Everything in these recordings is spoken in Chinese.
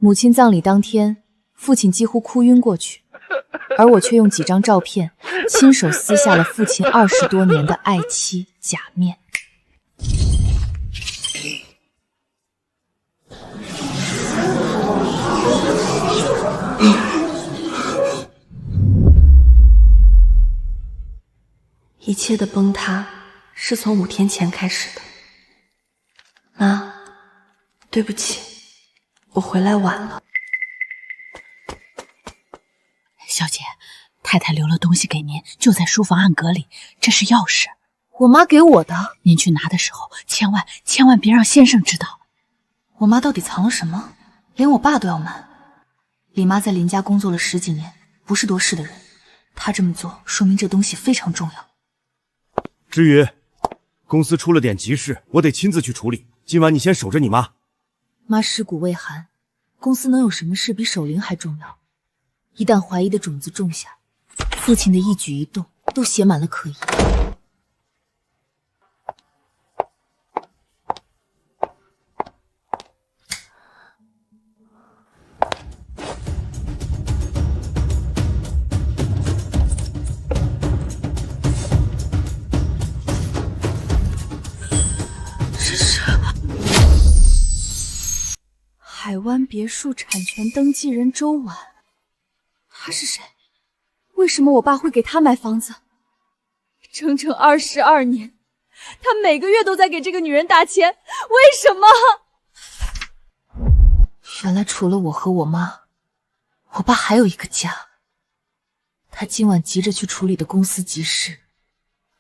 母亲葬礼当天，父亲几乎哭晕过去，而我却用几张照片亲手撕下了父亲20多年的爱妻假面。一切的崩塌是从5天前开始的。妈，对不起，我回来晚了。小姐，太太留了东西给您，就在书房暗格里，这是钥匙。我妈给我的。您去拿的时候，千万别让先生知道。我妈到底藏了什么？连我爸都要瞒。李妈在林家工作了10几年，不是多事的人。她这么做，说明这东西非常重要。之余，公司出了点急事，我得亲自去处理。今晚你先守着你妈。妈尸骨未寒，公司能有什么事比守灵还重要？一旦怀疑的种子种下，父亲的一举一动都写满了可疑。海湾别墅产权登记人周婉，他是谁？为什么我爸会给他买房子？整整22年，他每个月都在给这个女人打钱，为什么？原来除了我和我妈，我爸还有一个家。他今晚急着去处理的公司急事，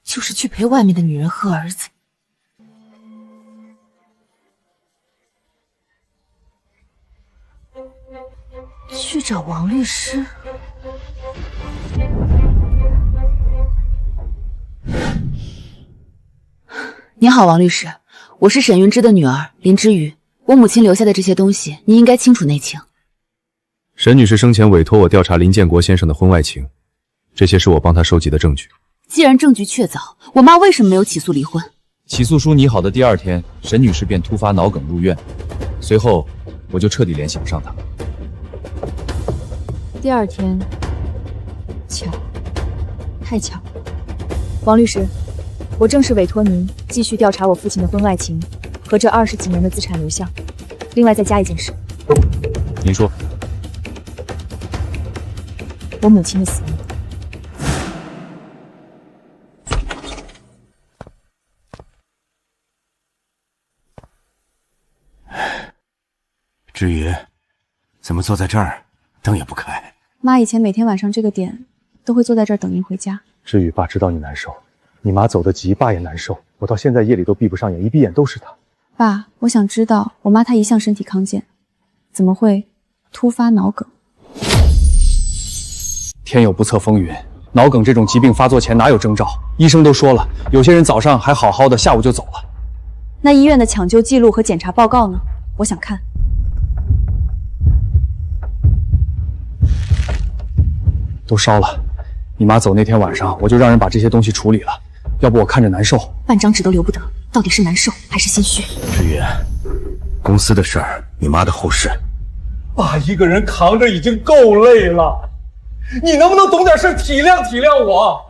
就是去陪外面的女人和儿子。去找王律师。您好，王律师，我是沈云芝的女儿林之瑜。我母亲留下的这些东西，您应该清楚内情。沈女士生前委托我调查林建国先生的婚外情，这些是我帮她收集的证据。既然证据确凿，我妈为什么没有起诉离婚？起诉书拟好的第2天，沈女士便突发脑梗入院，随后我就彻底联系不上她。第2天，巧，太巧。王律师，我正式委托您继续调查我父亲的婚外情和这20几年的资产流向。另外再加一件事。您说。我母亲的死因。至于怎么坐在这儿，灯也不开？妈以前每天晚上这个点都会坐在这儿等您回家。至于爸知道你难受，你妈走得急，爸也难受。我到现在夜里都闭不上眼，一闭眼都是她。爸，我想知道，我妈她一向身体康健，怎么会突发脑梗？天有不测风云，脑梗这种疾病发作前哪有征兆？医生都说了，有些人早上还好好的，下午就走了。那医院的抢救记录和检查报告呢？我想看。都烧了。你妈走那天晚上，我就让人把这些东西处理了，要不我看着难受。半张纸都留不得，到底是难受还是心虚？志远，公司的事儿，你妈的后事，爸一个人扛着已经够累了，你能不能懂点事，体谅体谅我？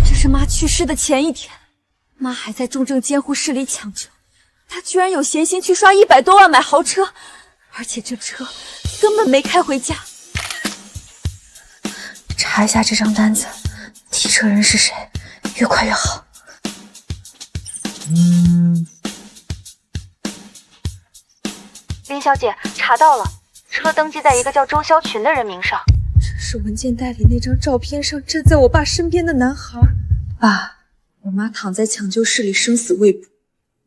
这是妈去世的前1天。妈还在重症监护室里抢救，她居然有闲心去刷100多万买豪车，而且这车根本没开回家。查一下这张单子，提车人是谁，越快越好。林小姐，查到了，车登记在一个叫周潇群的人名上。这是文件袋里那张照片上站在我爸身边的男孩。爸，我妈躺在抢救室里生死未卜，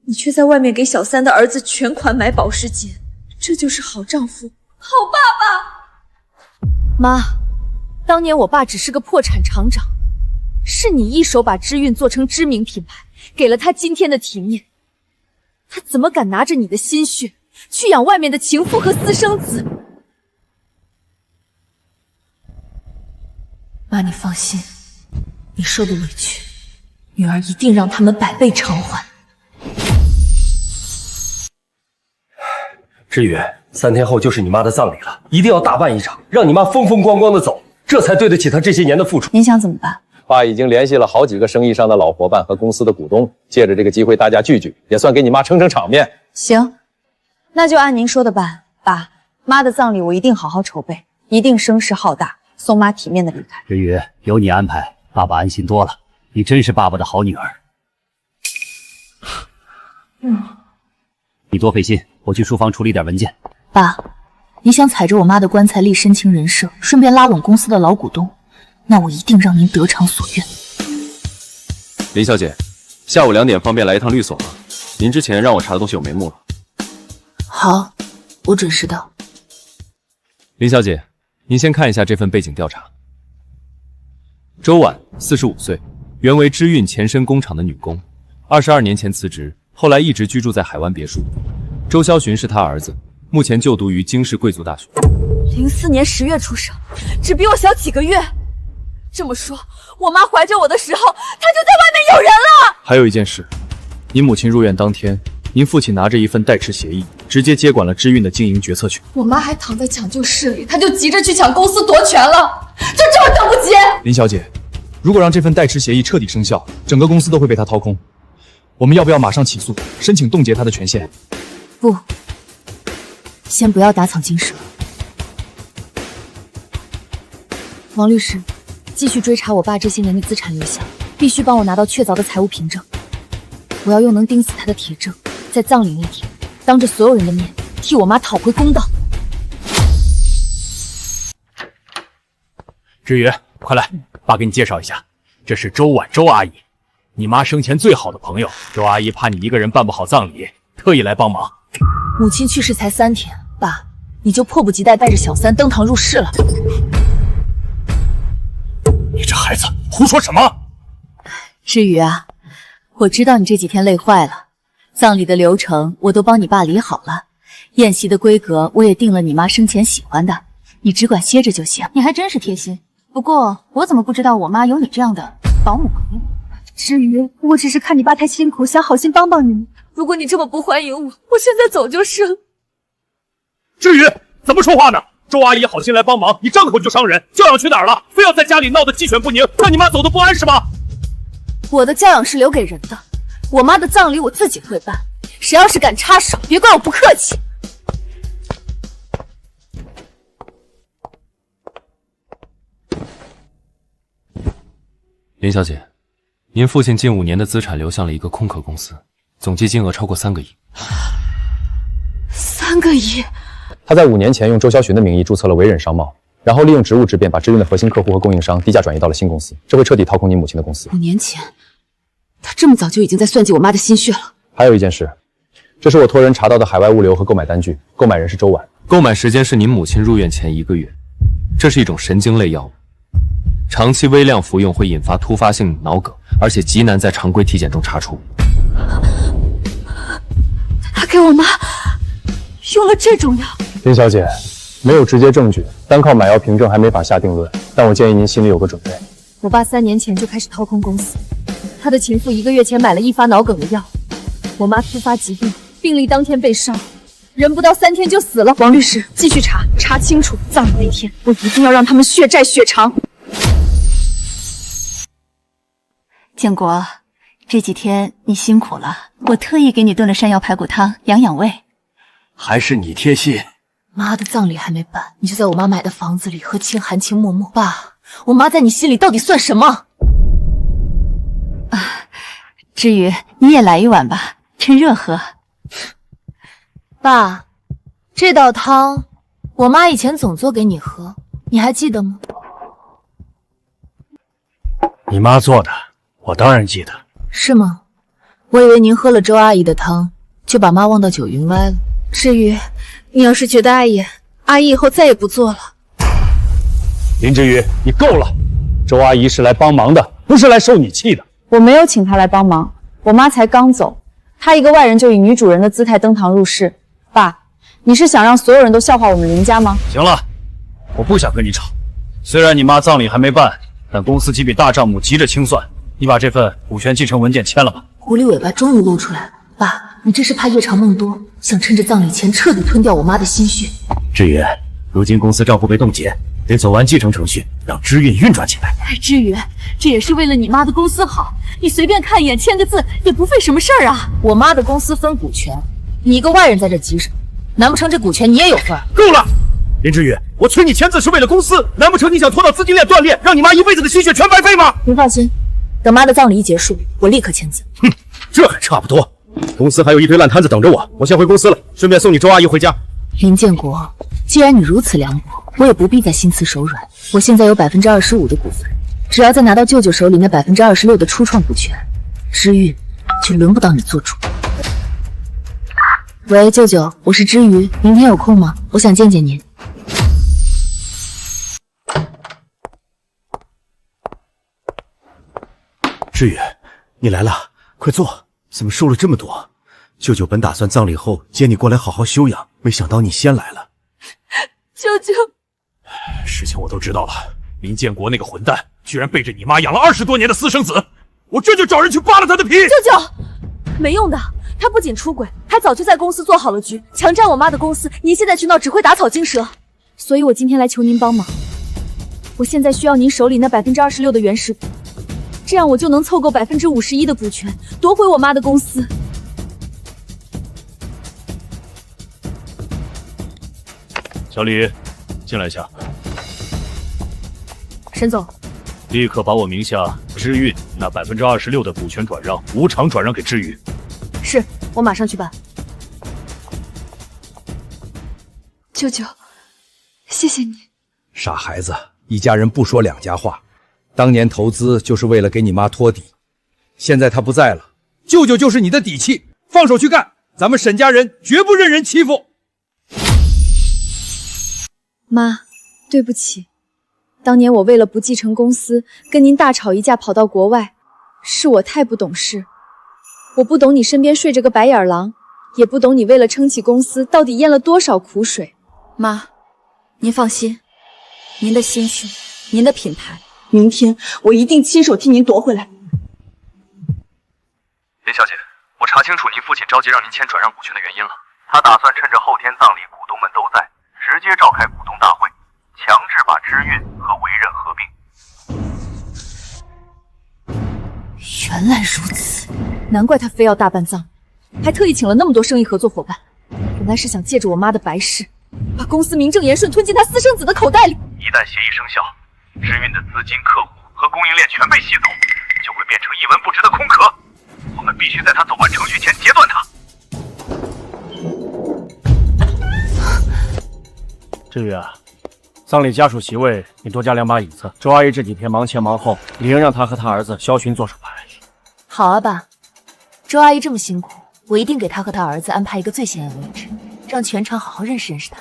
你却在外面给小三的儿子全款买保时捷，这就是好丈夫、好爸爸。妈，当年我爸只是个破产厂长，是你一手把知韵做成知名品牌，给了他今天的体面。他怎么敢拿着你的心血去养外面的情妇和私生子？妈，你放心，你受的委屈，女儿一定让他们100倍偿还。志宇，3天后就是你妈的葬礼了，一定要大办一场，让你妈风风光光的走，这才对得起她这些年的付出。您想怎么办？爸已经联系了好几个生意上的老伙伴和公司的股东，借着这个机会大家聚聚，也算给你妈撑撑场面。行，那就按您说的办。爸妈的葬礼我一定好好筹备，一定声势浩大，送妈体面的离开。志宇，有你安排，爸爸安心多了。你真是爸爸的好女儿。你多费心，我去书房处理点文件。爸，你想踩着我妈的棺材立深情人设，顺便拉拢公司的老股东，那我一定让您得偿所愿。林小姐，下午2点方便来一趟律所吗？您之前让我查的东西有眉目了。好，我准时到。林小姐，您先看一下这份背景调查。周婉，45岁，原为知韵前身工厂的女工，22年前辞职，后来一直居住在海湾别墅。周潇寻是他儿子，目前就读于京市贵族大学。04年10月出生，只比我小几个月。这么说，我妈怀着我的时候，她就在外面有人了。还有一件事，您母亲入院当天，您父亲拿着一份代持协议，直接接管了知韵的经营决策权。我妈还躺在抢救室里，他就急着去抢公司夺权了，就这么等不及？林小姐，如果让这份代持协议彻底生效，整个公司都会被他掏空。我们要不要马上起诉，申请冻结他的权限？不，先不要打草惊蛇。王律师，继续追查我爸这些年的资产流向，必须帮我拿到确凿的财务凭证。我要用能钉死他的铁证，在葬礼那天，当着所有人的面替我妈讨回公道。志宇，快来，爸给你介绍一下，这是周婉，周阿姨，你妈生前最好的朋友。周阿姨怕你一个人办不好葬礼，特意来帮忙。母亲去世才3天，爸，你就迫不及待带着小三登堂入室了？你这孩子胡说什么？志宇啊，我知道你这几天累坏了，葬礼的流程我都帮你爸理好了，宴席的规格我也定了你妈生前喜欢的，你只管歇着就行。你还真是贴心，不过我怎么不知道我妈有你这样的保姆朋友？至于我只是看你爸太辛苦，想好心帮帮你。如果你这么不欢迎我，我现在走就是了。志宇，怎么说话呢？周阿姨好心来帮忙，你张口就伤人，教养去哪儿了？非要在家里闹得鸡犬不宁，让你妈走得不安是吗？我的教养是留给人的，我妈的葬礼我自己会办，谁要是敢插手，别怪我不客气。林小姐，您父亲近5年的资产流向了一个空壳公司，总计金额超过3个亿。3个亿？他在5年前用周潇寻的名义注册了维忍商贸，然后利用职务之便把知韵的核心客户和供应商低价转移到了新公司，这会彻底掏空您母亲的公司。5年前，他这么早就已经在算计我妈的心血了。还有一件事，这是我托人查到的海外物流和购买单据，购买人是周婉，购买时间是您母亲入院前1个月。这是一种神经类药物，长期微量服用会引发突发性脑梗，而且极难在常规体检中查出。他给我妈用了这种药。林小姐，没有直接证据，单靠买药凭证还没法下定论，但我建议您心里有个准备。我爸3年前就开始掏空公司，他的情妇1个月前买了易发脑梗的药，我妈突发疾病，病历当天被烧，人不到3天就死了。王律师，继续查，查清楚葬礼那天，我一定要让他们血债血偿。建国，这几天你辛苦了，我特意给你炖了山药排骨汤，养养胃。还是你贴心。妈的葬礼还没办，你就在我妈买的房子里和清寒情脉脉。爸，我妈在你心里到底算什么？志宇，你也来一碗吧，趁热喝。爸，这道汤我妈以前总做给你喝，你还记得吗？你妈做的，我当然记得。是吗？我以为您喝了周阿姨的汤，就把妈忘到九云歪了。至于你要是觉得碍眼，阿姨以后再也不做了。林之宇，你够了！周阿姨是来帮忙的，不是来受你气的。我没有请她来帮忙，我妈才刚走，她一个外人就以女主人的姿态登堂入室。爸，你是想让所有人都笑话我们林家吗？行了，我不想跟你吵。虽然你妈葬礼还没办，但公司几笔大账目急着清算，你把这份股权继承文件签了吧。狐狸尾巴终于露出来了，爸，你这是怕夜长梦多，想趁着葬礼前彻底吞掉我妈的心血。志宇，如今公司账户被冻结，得走完继承程序，让知运运转起来。志宇，这也是为了你妈的公司好，你随便看一眼签个字也不费什么事儿啊。我妈的公司分股权，你一个外人在这急什么？难不成这股权你也有份？够了，林志宇，我催你签字是为了公司，难不成你想拖到资金链断裂，让你妈一辈子的心血全白费吗？您放心，等妈的葬礼一结束，我立刻签字。哼，这还差不多。公司还有一堆烂摊子等着我，我先回公司了，顺便送你周阿姨回家。林建国，既然你如此凉薄，我也不必再心慈手软。我现在有25%的股份，只要再拿到舅舅手里那26%的初创股权，知运就轮不到你做主。喂，舅舅，我是知瑜，明天有空吗？我想见见您。知宇，你来了，快坐。怎么瘦了这么多？舅舅本打算葬礼后接你过来好好休养，没想到你先来了。舅舅，事情我都知道了，林建国那个混蛋居然背着你妈养了20多年的私生子，我这就找人去扒了他的皮。舅舅，没用的，他不仅出轨，还早就在公司做好了局，强占我妈的公司。您现在去闹只会打草惊蛇，所以我今天来求您帮忙。我现在需要您手里那26%的原始股，这样我就能凑够51%的股权，夺回我妈的公司。小李，进来一下。沈总，立刻把我名下知运那26%的股权转让，无偿转让给知宇。是，我马上去办。舅舅，谢谢你。傻孩子，一家人不说两家话。当年投资就是为了给你妈托底，现在她不在了，舅舅就是你的底气，放手去干，咱们沈家人绝不任人欺负。妈，对不起，当年我为了不继承公司，跟您大吵一架，跑到国外，是我太不懂事。我不懂你身边睡着个白眼狼，也不懂你为了撑起公司到底咽了多少苦水。妈，您放心，您的心血，您的品牌，明天我一定亲手替您夺回来。林小姐，我查清楚您父亲着急让您签转让股权的原因了，他打算趁着后天葬礼股东们都在，直接召开股东大会，强制把知运和维任合并。原来如此，难怪他非要大办葬礼，还特意请了那么多生意合作伙伴，原来是想借着我妈的白事，把公司名正言顺吞进他私生子的口袋里。一旦协议生效，知运的资金、客户和供应链全被吸走，就会变成一文不值的空壳。我们必须在他走完程序前截断他。志宇啊，葬礼家属席位你多加2把椅子。周阿姨这几天忙前忙后，理应让她和她儿子萧群做手牌。好啊，爸，周阿姨这么辛苦，我一定给她和她儿子安排一个最显眼的位置，让全场好好认识认识她。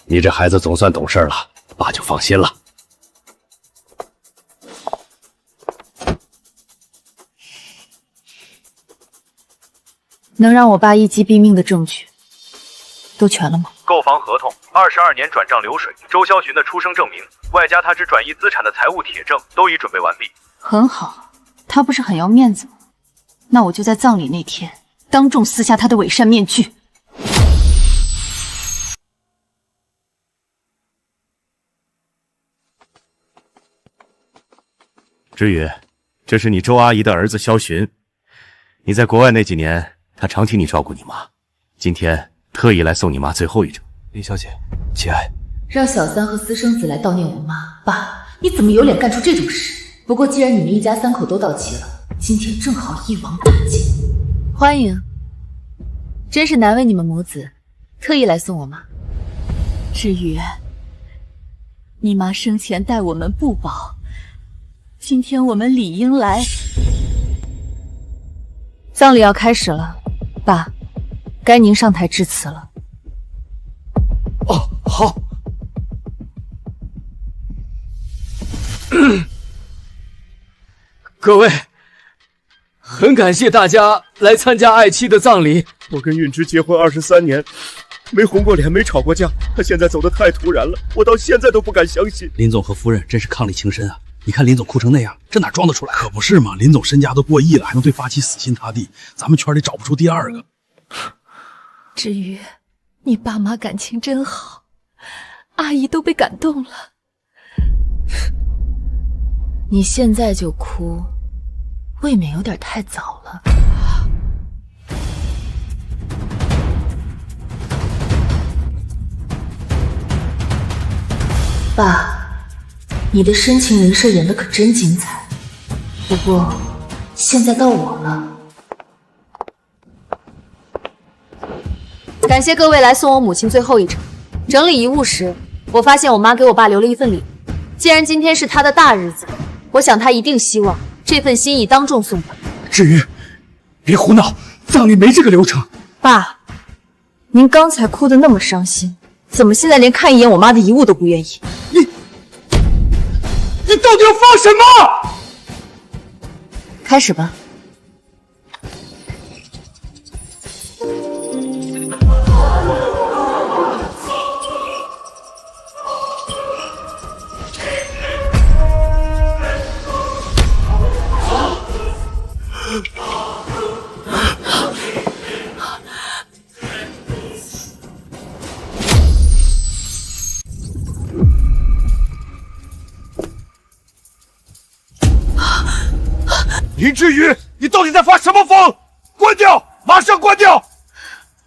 你这孩子总算懂事了，爸就放心了。能让我爸一击毙命的证据都全了吗？购房合同、22年转账流水、周潇群的出生证明，外加他只转移资产的财务铁证都已准备完毕。很好，他不是很要面子吗？那我就在葬礼那天当众撕下他的伪善面具。知宇，这是你周阿姨的儿子萧群，你在国外那几年，他常替你照顾你妈，今天特意来送你妈最后一程。林小姐，节哀。让小三和私生子来悼念我妈，爸，你怎么有脸干出这种事？不过既然你们一家3口都到齐了，今天正好一网打尽。欢迎，真是难为你们母子，特意来送我妈。至于你妈生前待我们不薄，今天我们理应来。葬礼要开始了，爸，该您上台致辞了。哦，好。各位，很感谢大家来参加爱妻的葬礼。我跟韵之结婚23年，没红过脸，没吵过架，他现在走得太突然了，我到现在都不敢相信。林总和夫人真是伉俪情深啊！你看林总哭成那样，这哪装得出来？可不是嘛，林总身家都过亿了，还能对发妻死心塌地，咱们圈里找不出第二个。至于你爸妈感情真好，阿姨都被感动了。你现在就哭，未免有点太早了。爸，你的深情人设演的可真精彩。不过，现在到我了。感谢各位来送我母亲最后一程。整理遗物时，我发现我妈给我爸留了一份礼物。既然今天是他的大日子，我想他一定希望这份心意当众送达。志宇，别胡闹，葬礼没这个流程。爸，您刚才哭得那么伤心，怎么现在连看一眼我妈的遗物都不愿意？你到底要放什么？开始吧。林志宇，你到底在发什么疯？关掉，马上关掉！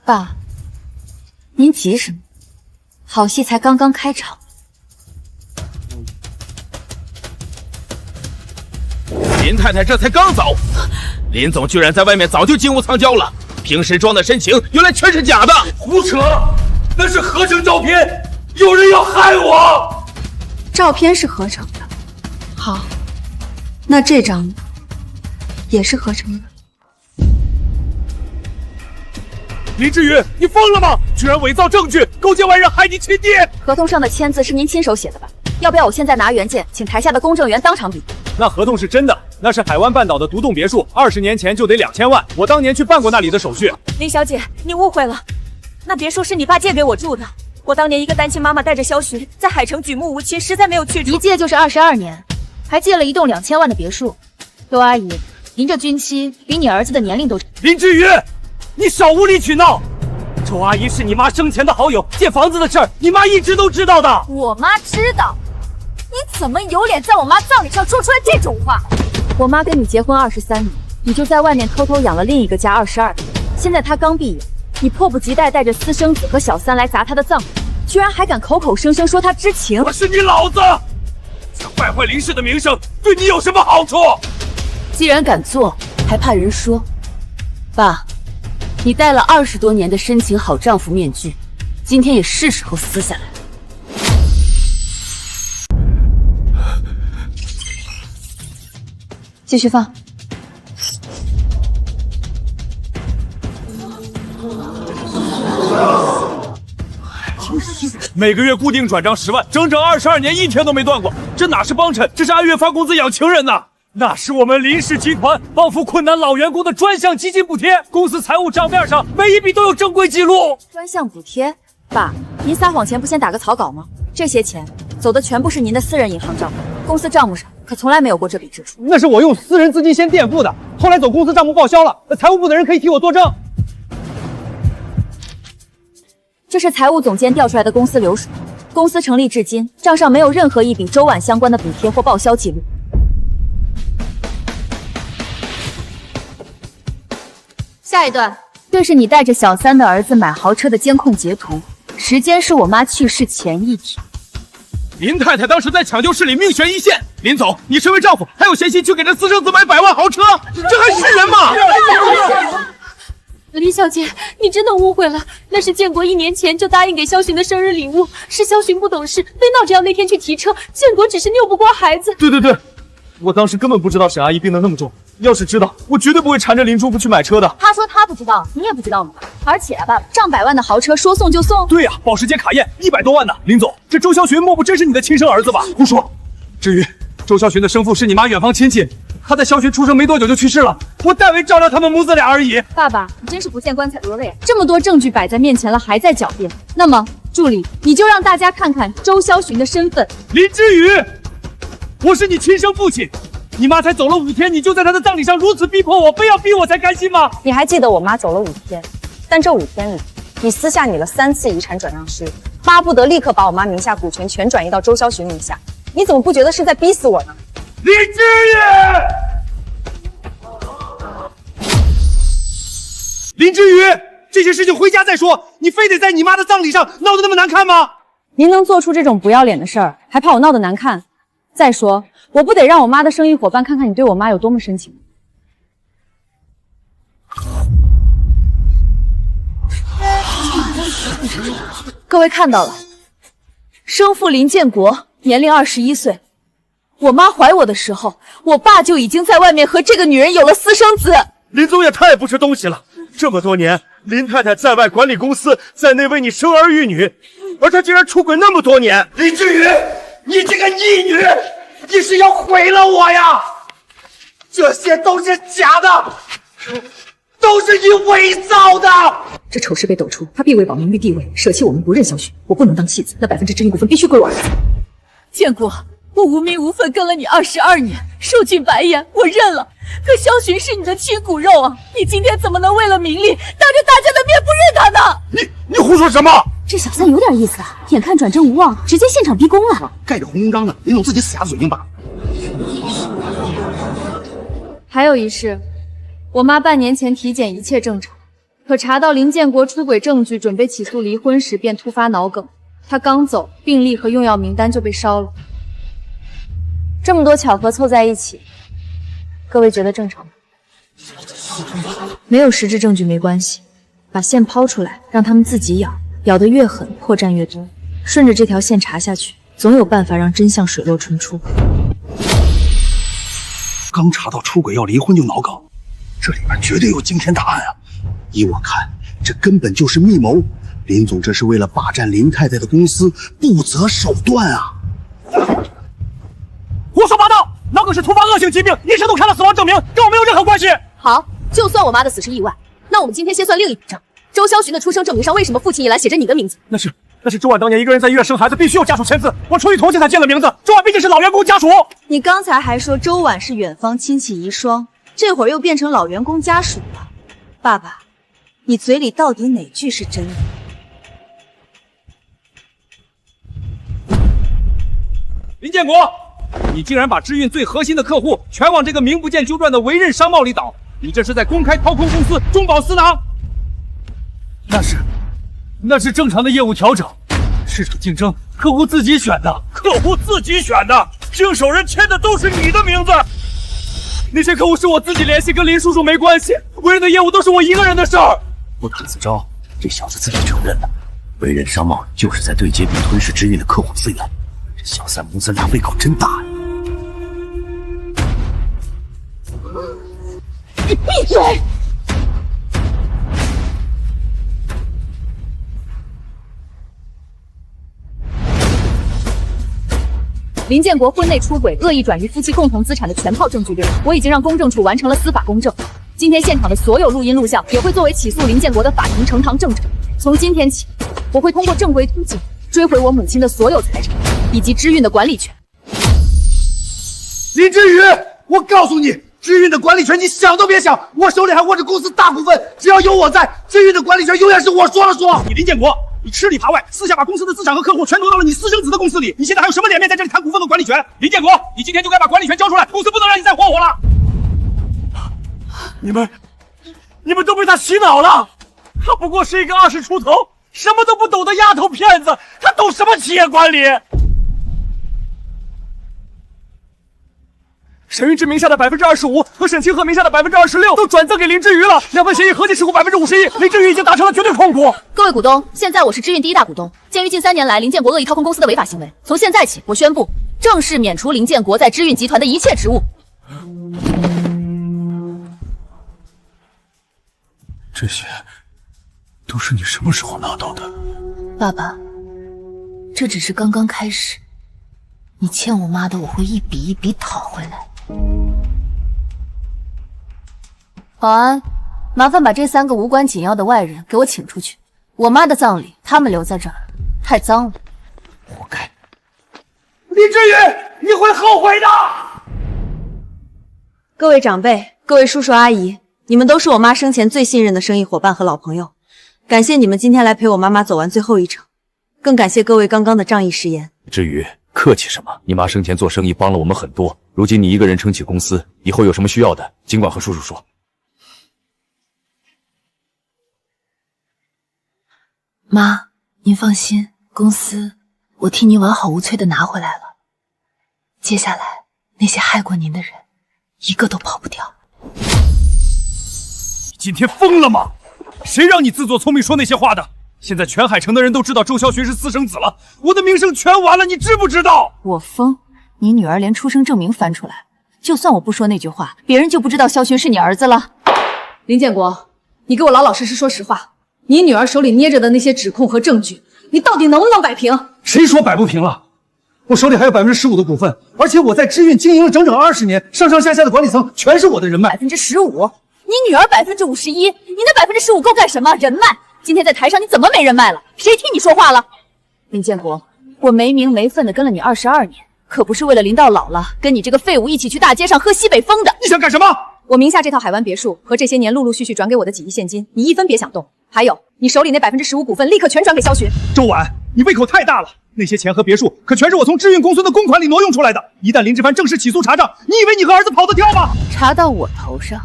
爸，您急什么？好戏才刚刚开场。林太太这才刚走，林总居然在外面早就金屋藏娇了，平时装的深情原来全是假的。胡扯，那是合成照片，有人要害我。照片是合成的，好，那这张呢？也是合成的。林志宇，你疯了吗？居然伪造证据，勾结外人害你亲爹！合同上的签字是您亲手写的吧？要不要我现在拿原件，请台下的公证员当场比？那合同是真的，那是海湾半岛的独栋别墅，20年前就得2000万，我当年去办过那里的手续。林小姐，你误会了，那别墅是你爸借给我住的。我当年一个单亲妈妈带着萧寻在海城举目无亲，实在没有去处。一借就是22年，还借了一栋2000万的别墅。周阿姨，您这军期比你儿子的年龄都长。林志宇，你少无理取闹！周阿姨是你妈生前的好友，借房子的事儿，你妈一直都知道的。我妈知道？你怎么有脸在我妈葬礼上说出来这种话？我妈跟你结婚23年，你就在外面偷偷养了另一个家22年，现在她刚闭眼，你迫不及待带着私生子和小三来砸她的葬礼，居然还敢口口声声说她知情。我是你老子，想败坏林氏的名声，对你有什么好处？既然敢做，还怕人说？爸，你戴了20多年的深情好丈夫面具，今天也是时候撕下来。继续放。每个月固定转账10万，整整22年一天都没断过，这哪是帮衬，这是按月发工资养情人呐！那是我们林氏集团帮扶困难老员工的专项基金补贴，公司财务账面上每一笔都有正规记录。专项补贴？爸，您撒谎前不先打个草稿吗？这些钱走的全部是您的私人银行账户，公司账目上可从来没有过这笔支出。那是我用私人资金先垫付的，后来走公司账目报销了，财务部的人可以替我作证。这是财务总监调出来的公司流水，公司成立至今，账上没有任何一笔周婉相关的补贴或报销记录。下一段，这是你带着小三的儿子买豪车的监控截图，时间是我妈去世前1天。林太太当时在抢救室里命悬一线，林总，你身为丈夫还有闲心去给这私生子买100万豪车，这还是人吗？林小姐，你真的误会了，那是建国1年前就答应给萧寻的生日礼物，是萧寻不懂事，非闹着要那天去提车，建国只是拗不过孩子。对，我当时根本不知道沈阿姨病得那么重，要是知道，我绝对不会缠着林叔父去买车的。他说他不知道，你也不知道吗？而且啊，爸爸，上百万的豪车说送就送。对呀，保时捷卡宴100多万呢。林总，这周萧寻莫不真是你的亲生儿子吧？胡说！至于周潇寻的生父是你妈远房亲戚，他在潇寻出生没多久就去世了，我代为照料他们母子俩而已。爸爸，你真是不见棺材不落泪。这么多证据摆在面前了，还在狡辩。那么，助理，你就让大家看看周潇寻的身份。林之宇，我是你亲生父亲，你妈才走了5天，你就在她的葬礼上如此逼迫我，非要逼我才甘心吗？你还记得我妈走了5天，但这5天里，你私下拟了3次遗产转让书，巴不得立刻把我妈名下股权全转移到周潇寻名下。你怎么不觉得是在逼死我呢？林之宇，林之宇，这些事情回家再说，你非得在你妈的葬礼上闹得那么难看吗？您能做出这种不要脸的事儿，还怕我闹得难看？再说，我不得让我妈的生意伙伴看看你对我妈有多么深情。各位看到了，生父林建国年龄21岁，我妈怀我的时候，我爸就已经在外面和这个女人有了私生子。林总也太不是东西了，这么多年，林太太在外管理公司，在内为你生儿育女，而他竟然出轨那么多年。林之宇，你这个逆女，你是要毁了我呀！这些都是假的，都是你伪造的。这丑事被抖出，他必为保名誉地位，舍弃我们不认萧寻。我不能当弃子，那%之1股份必须归我儿子。建国，我无名无份跟了你22年，受尽白眼，我认了。可萧寻是你的亲骨肉啊，你今天怎么能为了名利，当着大家的面不认他呢？你胡说什么？这小三有点意思啊，眼看转正无望，直接现场逼宫了。盖着红公章的，林总自己死鸭子嘴硬罢了。还有一事，我妈半年前体检一切正常，可查到林建国出轨证据，准备起诉离婚时便突发脑梗。他刚走，病历和用药名单就被烧了。这么多巧合凑在一起，各位觉得正常吗？没有实质证据没关系，把线抛出来，让他们自己咬，咬得越狠，破绽越多。顺着这条线查下去，总有办法让真相水落纯出。刚查到出轨要离婚就脑梗，这里面绝对有惊天大案啊！依我看，这根本就是密谋。林总这是为了霸占林太太的公司，不择手段啊！胡说八道！脑梗是突发恶性疾病，医生都看了死亡证明，跟我没有任何关系。好，就算我妈的死是意外，那我们今天先算另一笔账。周潇寻的出生证明上为什么父亲一栏写着你的名字？那是周婉当年一个人在医院生孩子，必须有家属签字，我出于同情才签了名字。周婉毕竟是老员工家属。你刚才还说周婉是远方亲戚遗孀，这会儿又变成老员工家属了。爸爸，你嘴里到底哪句是真的？林建国，你竟然把知运最核心的客户全往这个名不见经传的维任商贸里倒，你这是在公开掏空公司，中饱私囊。那是正常的业务调整，市场竞争，客户自己选的，经手人签的都是你的名字。那些客户是我自己联系，跟林叔叔没关系，维任的业务都是我一个人的事儿。不打自招，这小子自己承认了，维任商贸就是在对接并吞噬知运的客户资源。这小三母子俩胃口真大呀！你闭嘴！林建国婚内出轨、恶意转移夫妻共同资产的全套证据链，我已经让公证处完成了司法公证。今天现场的所有录音录像也会作为起诉林建国的法庭呈堂证证。从今天起，我会通过正规途径追回我母亲的所有财产，以及知运的管理权。林之宇，我告诉你，知运的管理权你想都别想，我手里还握着公司大股份，只要有我在，知运的管理权永远是我说了算。你林建国，你吃里扒外，私下把公司的资产和客户全挪到了你私生子的公司里，你现在还有什么脸面在这里谈股份和管理权？林建国，你今天就该把管理权交出来，公司不能让你再活我了。你们都被他洗脑了，他不过是一个20出头、什么都不懂的丫头片子，他懂什么企业管理？沈云之名下的25%和沈清鹤名下的26%都转赠给林之瑜了，两份协议合计持股51%，林之瑜已经达成了绝对控股。各位股东，现在我是知运第一大股东。鉴于近3年来林建国恶意掏空公司的违法行为，从现在起，我宣布正式免除林建国在知运集团的一切职务。这些都是你什么时候拿到的？爸爸，这只是刚刚开始，你欠我妈的，我会一笔一笔讨回来。保安，麻烦把这3个无关紧要的外人给我请出去。我妈的葬礼，他们留在这儿太脏了。活该！林志宇，你会后悔的。各位长辈，各位叔叔阿姨，你们都是我妈生前最信任的生意伙伴和老朋友，感谢你们今天来陪我妈妈走完最后一程，更感谢各位刚刚的仗义誓言。至于客气什么？你妈生前做生意帮了我们很多，如今你一个人撑起公司，以后有什么需要的，尽管和叔叔说。妈，您放心，公司我替您完好无缺的拿回来了。接下来那些害过您的人，一个都跑不掉。你今天疯了吗？谁让你自作聪明说那些话的？现在全海城的人都知道周潇寻是私生子了，我的名声全完了，你知不知道？我疯？你女儿连出生证明翻出来，就算我不说那句话，别人就不知道潇寻是你儿子了。林建国，你给我老老实实说实话，你女儿手里捏着的那些指控和证据，你到底能不能摆平？谁说摆不平了？我手里还有15%的股份，而且我在知运经营了整整20年，上上下下的管理层全是我的人脉。15%，你女儿51%，你那15%够干什么？人脉。今天在台上你怎么没人脉了？谁听你说话了？林建国，我没名没分的跟了你22年，可不是为了临到老了跟你这个废物一起去大街上喝西北风的。你想干什么？我名下这套海湾别墅和这些年陆陆续续转给我的几亿现金，你一分别想动。还有，你手里那15%股份立刻全转给萧寻。周婉，你胃口太大了，那些钱和别墅可全是我从知运公孙的公款里挪用出来的。一旦林志凡正式起诉查账，你以为你和儿子跑得掉吗？查到我头上，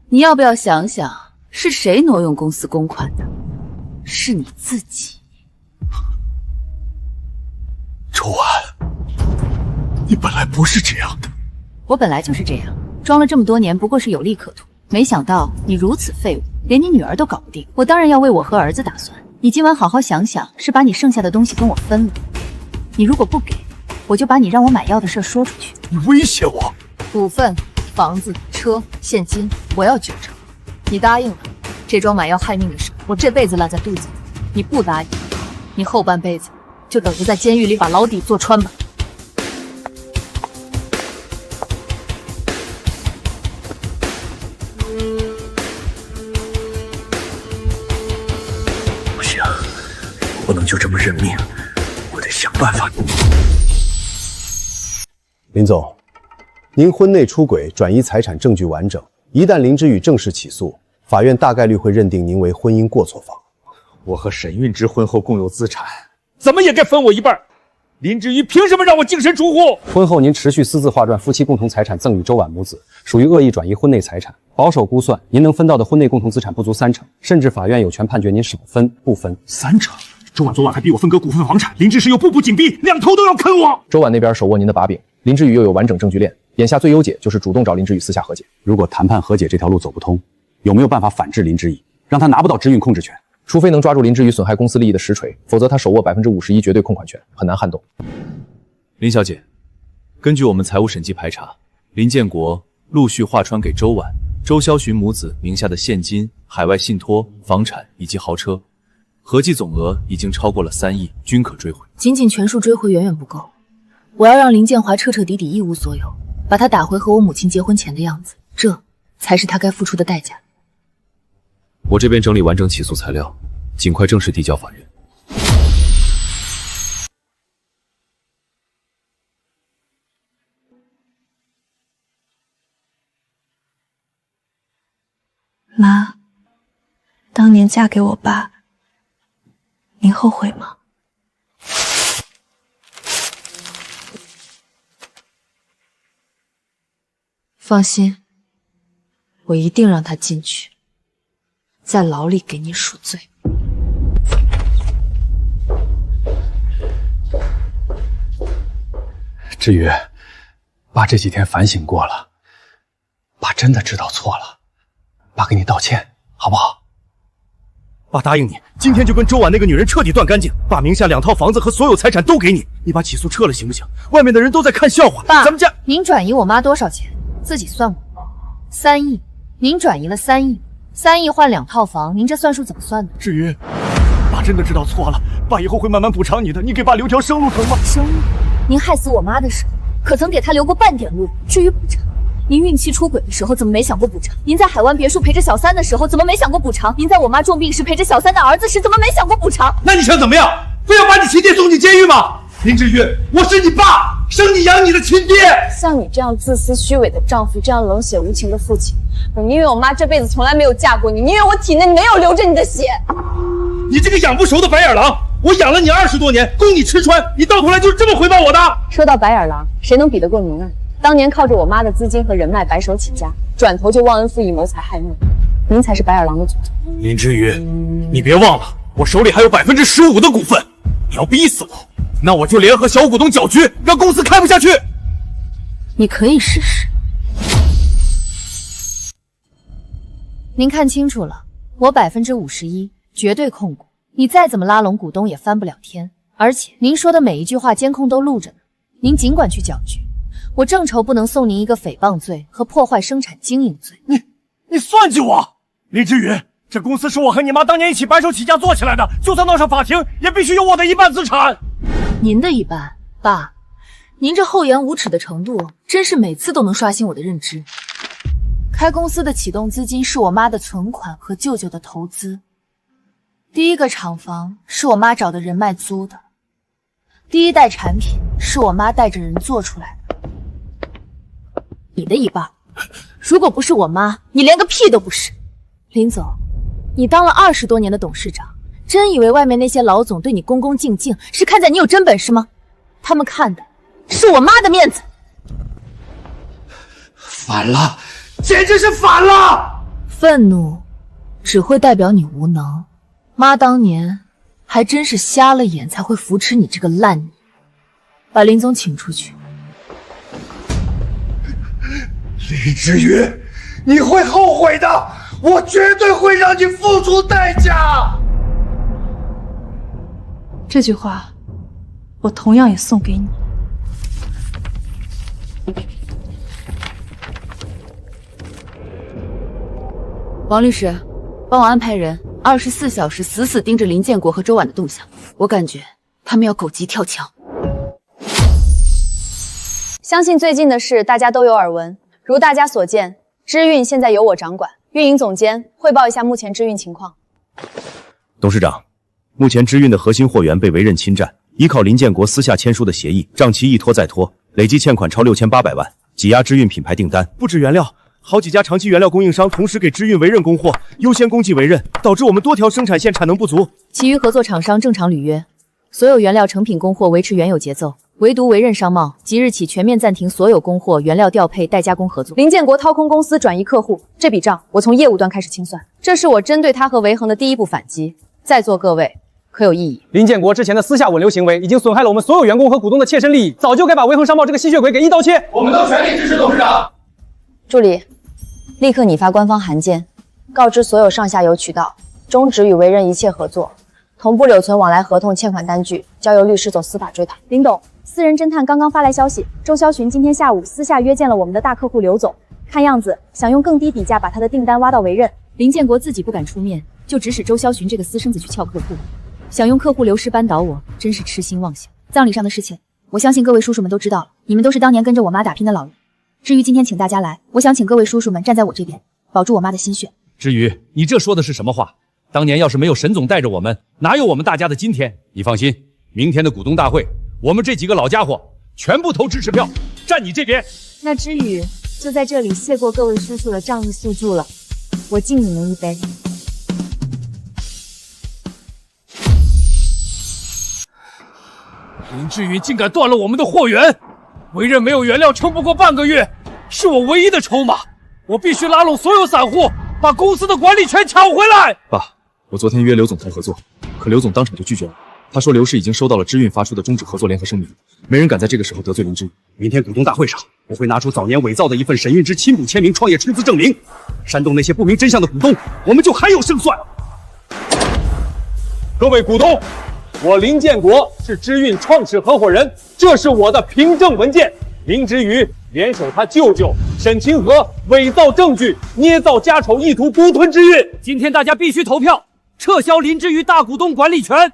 你要不要想想，是谁挪用公司公款的？是你自己。周婉，你本来不是这样的。我本来就是这样，装了这么多年不过是有利可图，没想到你如此废物，连你女儿都搞不定。我当然要为我和儿子打算。你今晚好好想想，是把你剩下的东西跟我分了。你如果不给，我就把你让我买药的事说出去。你威胁我？股份、房子、车、现金，我要9成。你答应了，这桩买药害命的事，我这辈子烂在肚子里。你不答应，你后半辈子就等着在监狱里把牢底坐穿吧。不行，不能就这么认命，我得想办法。林总，您婚内出轨转移财产证据完整，一旦林之宇正式起诉，法院大概率会认定您为婚姻过错方。我和沈韵之婚后共有资产，怎么也该分我一半。林之宇凭什么让我净身出户？婚后您持续私自划转夫妻共同财产赠与周婉母子，属于恶意转移婚内财产。保守估算，您能分到的婚内共同资产不足3成，甚至法院有权判决您少分不分。3成？周婉昨晚还逼我分割股份房产，林志士又步步紧逼，两头都要啃我。周婉那边手握您的把柄，林之宇又有完整证据链，眼下最优解就是主动找林之宇私下和解。如果谈判和解这条路走不通，有没有办法反制林之宇，让他拿不到知运控制权？除非能抓住林之宇损害公司利益的实锤，否则他手握51%绝对控款权，很难撼动。林小姐，根据我们财务审计排查，林建国陆续划穿给周婉、周潇寻母子名下的现金、海外信托、房产以及豪车，合计总额已经超过了3亿，均可追回。仅仅全数追回远远不够，我要让林建华彻彻底底一无所有，把他打回和我母亲结婚前的样子，这才是他该付出的代价。我这边整理完整起诉材料，尽快正式递交法院。妈，当年嫁给我爸，您后悔吗？放心，我一定让他进去，在牢里给你赎罪。志宇，爸这几天反省过了，爸真的知道错了，爸给你道歉，好不好？爸答应你，今天就跟周婉那个女人彻底断干净，把名下2套房子和所有财产都给你，你把起诉撤了行不行？外面的人都在看笑话。爸，咱们家您转移我妈多少钱？自己算过，3亿，您转移了3亿，3亿换2套房，您这算数怎么算的？至于，爸真的知道错了，爸以后会慢慢补偿你的。你给爸留条生路成吗？生路？您害死我妈的时候，可曾给她留过半点路？至于补偿，您孕期出轨的时候怎么没想过补偿？您在海湾别墅陪着小三的时候怎么没想过补偿？您在我妈重病时陪着小三的儿子时怎么没想过补偿？那你想怎么样？非要把你亲爹送进监狱吗？林之宇，我是你爸，生你养你的亲爹。像你这样自私虚伪的丈夫，这样冷血无情的父亲，我宁愿我妈这辈子从来没有嫁过你，宁愿我体内没有流着你的血。你这个养不熟的白眼狼，我养了你20多年，供你吃穿，你到头来就是这么回报我的？说到白眼狼，谁能比得过您啊？当年靠着我妈的资金和人脉白手起家，转头就忘恩负义、谋财害命，您才是白眼狼的祖宗。林之宇，你别忘了，我手里还有15%的股份，你要逼死我，那我就联合小股东搅局，让公司开不下去。你可以试试。您看清楚了，我51%绝对控股，你再怎么拉拢股东也翻不了天。而且您说的每一句话监控都录着呢，您尽管去搅局，我正愁不能送您一个诽谤罪和破坏生产经营罪。你算计我！林之宇，这公司是我和你妈当年一起白手起家做起来的，就算闹上法庭，也必须有我的一半资产。您的一半，爸，您这厚颜无耻的程度，真是每次都能刷新我的认知。开公司的启动资金是我妈的存款和舅舅的投资，第一个厂房是我妈找的人脉租的，第一代产品是我妈带着人做出来的。你的一半，如果不是我妈，你连个屁都不是。林总，你当了20多年的董事长，真以为外面那些老总对你恭恭敬敬是看在你有真本事吗？他们看的是我妈的面子。反了，简直是反了！愤怒只会代表你无能，妈当年还真是瞎了眼才会扶持你这个烂泥。把林总请出去。林之宇，你会后悔的，我绝对会让你付出代价。这句话，我同样也送给你。王律师，帮我安排人24小时死死盯着林建国和周婉的动向，我感觉他们要狗急跳墙。相信最近的事大家都有耳闻，如大家所见，知运现在由我掌管。运营总监汇报一下目前知运情况。董事长，目前知运的核心货源被维任侵占，依靠林建国私下签署的协议，账期一拖再拖，累计欠款超6800万，挤压知运品牌订单。不止原料，好几家长期原料供应商同时给知运维任供货，优先供给维任，导致我们多条生产线产能不足。其余合作厂商正常履约，所有原料成品供货维持原有节奏，唯独维任商贸即日起全面暂停所有供货、原料调配、代加工合作。林建国掏空公司转移客户，这笔账我从业务端开始清算，这是我针对他和维恒的第一步反击。在座各位可有异议？林建国之前的私下挽留行为已经损害了我们所有员工和股东的切身利益，早就该把维恒商贸这个吸血鬼给一刀切。我们都全力支持董事长。助理，立刻拟发官方函件，告知所有上下游渠道终止与维任一切合作，同步留存往来合同、欠款单据，交由律师走司法追讨。林董，私人侦探刚刚发来消息，周潇寻今天下午私下约见了我们的大客户刘总，看样子想用更低底价把他的订单挖到维任。林建国自己不敢出面，就指使周潇寻这个私生子去撬客户，想用客户流失扳倒我，真是痴心妄想。葬礼上的事情，我相信各位叔叔们都知道了，你们都是当年跟着我妈打拼的老人。至于今天请大家来，我想请各位叔叔们站在我这边，保住我妈的心血。至于你这说的是什么话？当年要是没有沈总带着我们，哪有我们大家的今天？你放心，明天的股东大会，我们这几个老家伙全部投支持票，站你这边。那知雨就在这里谢过各位叔叔的仗义诉诸了，我敬你们一杯。林志云竟敢断了我们的货源，维任没有原料撑不过半个月，是我唯一的筹码，我必须拉拢所有散户，把公司的管理权抢回来。爸，我昨天约刘总谈合作，可刘总当场就拒绝了。他说刘氏已经收到了知运发出的终止合作联合声明，没人敢在这个时候得罪林之运。明天股东大会上，我会拿出早年伪造的一份沈运之亲母签名创业出资证明，煽动那些不明真相的股东，我们就还有胜算。各位股东，我林建国是知运创始合伙人，这是我的凭证文件。林之瑜联手他舅舅沈清河伪造证据，捏造家丑，意图独吞知运。今天大家必须投票，撤销林之瑜大股东管理权。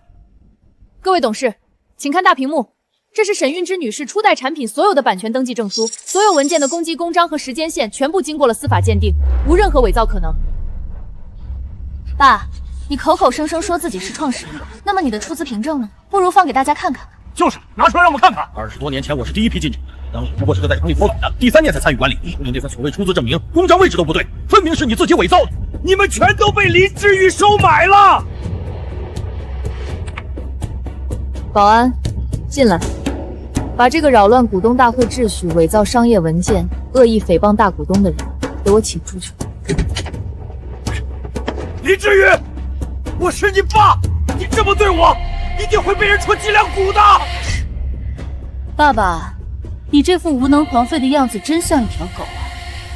各位董事，请看大屏幕，这是沈韵之女士初代产品所有的版权登记证书，所有文件的公鸡公章和时间线全部经过了司法鉴定，无任何伪造可能。爸，你口口声声说自己是创始人，那么你的出资凭证呢？不如放给大家看看。就是拿出来让我们看看。20多年前我是第一批进去，当时不过是个在厂里偷懒的，第3年才参与管理。你那份所谓出资证明，公章位置都不对，分明是你自己伪造的。你们全都被林之瑜收买了。保安，进来，把这个扰乱股东大会秩序、伪造商业文件、恶意诽谤大股东的人给我请出去。林之瑜，我是你爸，你这么对我，一定会被人戳脊梁骨的。爸爸，你这副无能狂吠的样子真像一条狗啊！